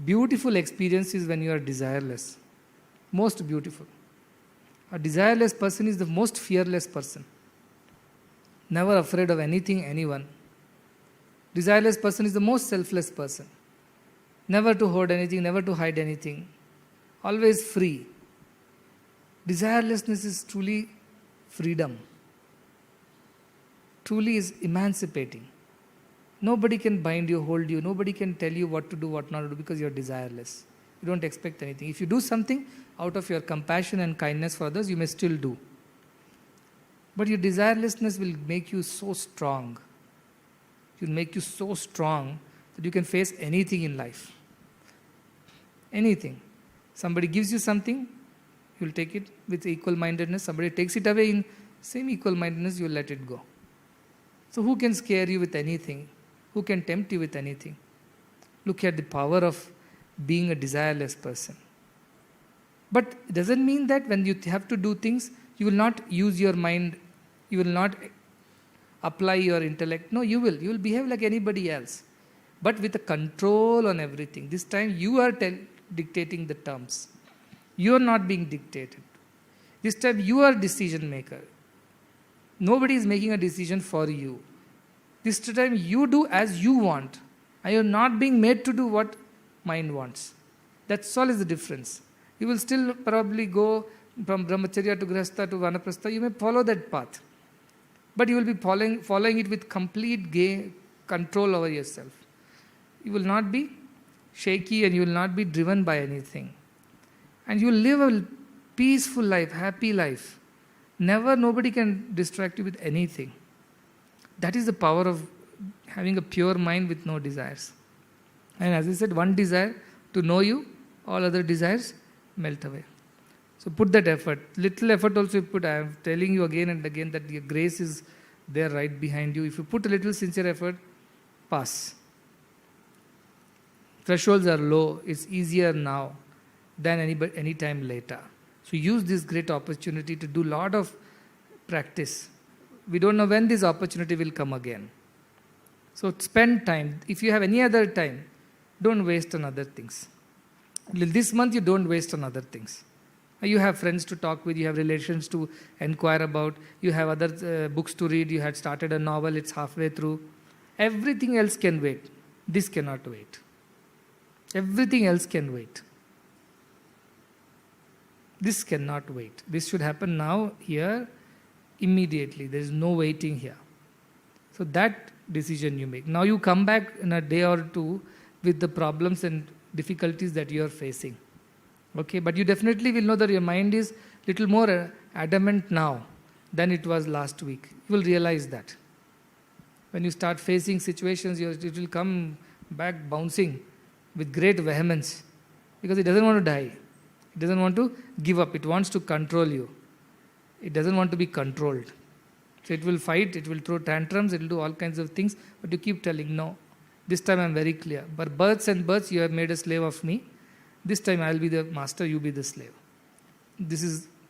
beautiful experience is when you are desireless. Most beautiful. A desireless person is the most fearless person. Never afraid of anything, anyone. Desireless person is the most selfless person. Never to hoard anything, never to hide anything. Always free. Desirelessness is truly freedom. Truly is emancipating. Nobody can bind you, hold you. Nobody can tell you what to do, what not to do, because you are desireless. You don't expect anything. If you do something out of your compassion and kindness for others, you may still do. But your desirelessness will make you so strong. It will make you so strong that you can face anything in life. Anything. Somebody gives you something, you will take it with equal-mindedness. Somebody takes it away in same equal-mindedness, you will let it go. So who can scare you with anything? Who can tempt you with anything? Look at the power of being a desireless person. But it doesn't mean that when you have to do things, you will not use your mind, you will not apply your intellect. No, you will. You will behave like anybody else. But with a control on everything. This time you are dictating the terms. You are not being dictated. This time you are decision maker. Nobody is making a decision for you. This time you do as you want. And you are not being made to do what mind wants. That's all is the difference. You will still probably go from brahmacharya to grihastha to vanaprastha. You may follow that path. but you will be following it with complete control over yourself. You will not be shaky and you will not be driven by anything. And you will live a peaceful life, happy life. Nobody can distract you with anything. That is the power of having a pure mind with no desires. And as I said, one desire to know you, all other desires melt away. So put that effort. Little effort also you put. I am telling you again and again that your grace is there right behind you. If you put a little sincere effort, pass. Thresholds are low. It's easier now than any time later. So use this great opportunity to do a lot of practice. We don't know when this opportunity will come again. So spend time. If you have any other time, don't waste on other things. This month you don't waste on other things. You have friends to talk with, you have relations to inquire about, you have other books to read, you had started a novel, it's halfway through. Everything else can wait. This cannot wait. Everything else can wait. This cannot wait. This should happen now, here, immediately. There is no waiting here. So that decision you make. Now you come back in a day or two with the problems and difficulties that you are facing. Okay, but you definitely will know that your mind is little more adamant now than it was last week. You will realize that. When you start facing situations, it will come back bouncing with great vehemence because it doesn't want to die. It doesn't want to give up. It wants to control you. It doesn't want to be controlled. So it will fight, it will throw tantrums, it will do all kinds of things, but you keep telling, no, this time I am very clear. But births and births, you have made a slave of me. This time I will be the master, you be the slave.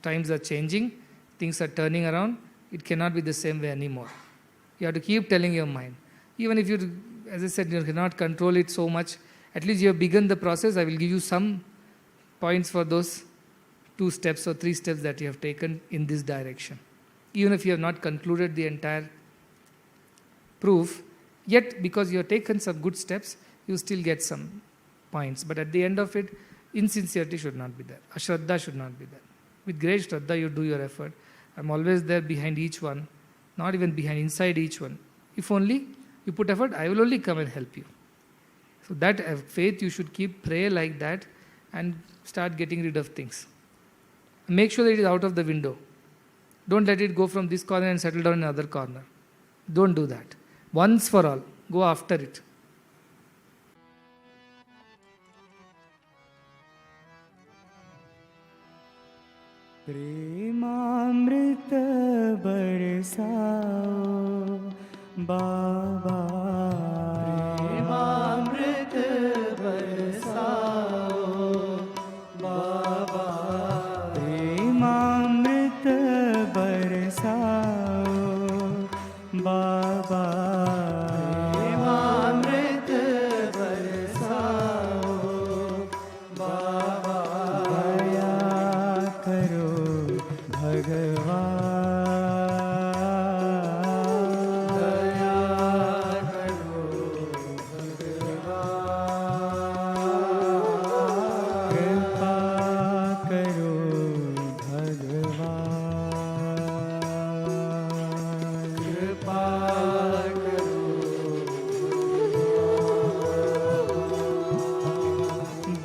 Times are changing, things are turning around. It cannot be the same way anymore. You have to keep telling your mind. Even if you, as I said, you cannot control it so much, at least you have begun the process. I will give you some points for those 2 steps or 3 steps that you have taken in this direction. Even if you have not concluded the entire proof, yet because you have taken some good steps, you still get some points. But at the end of it, insincerity should not be there. Ashraddha should not be there. With great Shraddha, you do your effort. I'm always there behind each one, not even behind, inside each one. If only you put effort, I will only come and help you. So that faith you should keep, pray like that and start getting rid of things. Make sure that it is out of the window. Don't let it go from this corner and settle down in another corner. Don't do that. Once for all, go after it. प्रेमामृत बरसाओ बाबा प्रेमामृत बरसाओ बाबा प्रेमामृत बरसाओ बाबा प्रेमामृत बरसाओ बाबा दया करो भगवान दया करो भगवान कृपा करो भगवान कृपा करो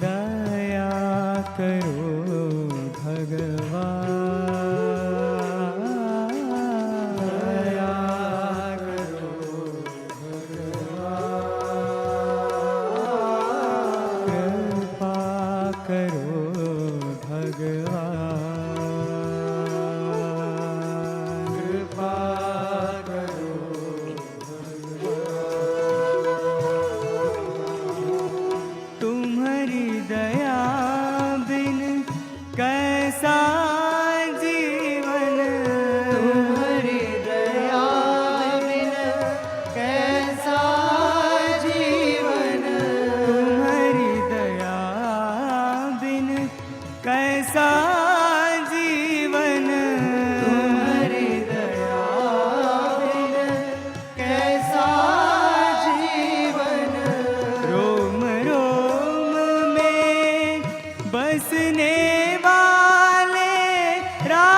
दया करो भगवान दया करो भगवान कृपा करो भगवान कृपा करो तुम्हारी दया बिन कैसा जीवन तुम्हारी दया बिन कैसा जीवन तुम्हारी दया बिन कैसा जीवन तुम्हारी दया बिन कैसा जीवन रोम रोम में बसने वाले राम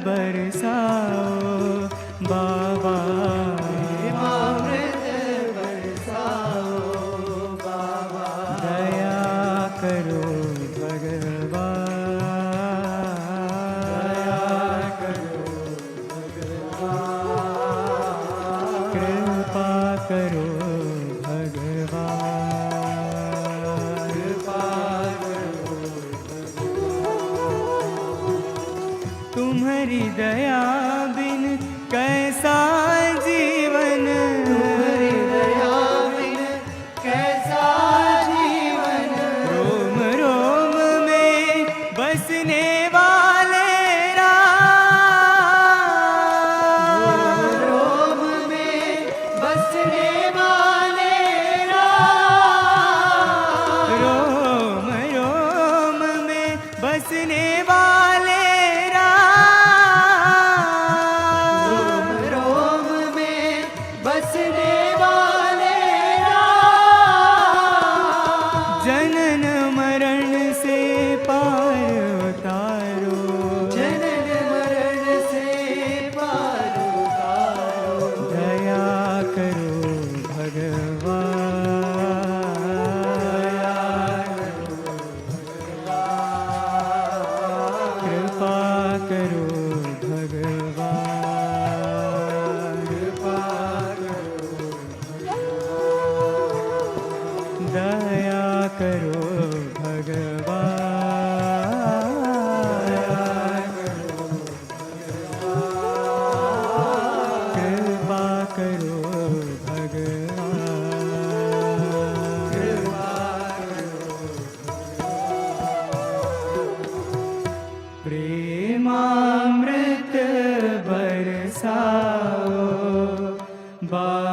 बरसाओ बाबा, प्रेमामृत बरसाओ बाबा, दया करो भगवान, कृपा करो भगवान, तुम्हारी दया बिन कैसा जीवन, तुम्हारी दया बिन कैसा जीवन, रोम रोम में बसने वाले राम, रोम में बसने वाले राम, रोम रोम में बसने वाले राम, रोम में बसने वाले राम, जनन मरण से पार उतारो, जनन मरण से पार उतारो, दया करो भगवान, कृपा करो भगवान, दया करो भगवान, कृपा करो भगवान, प्रेमामृत बरसाओ बाबा,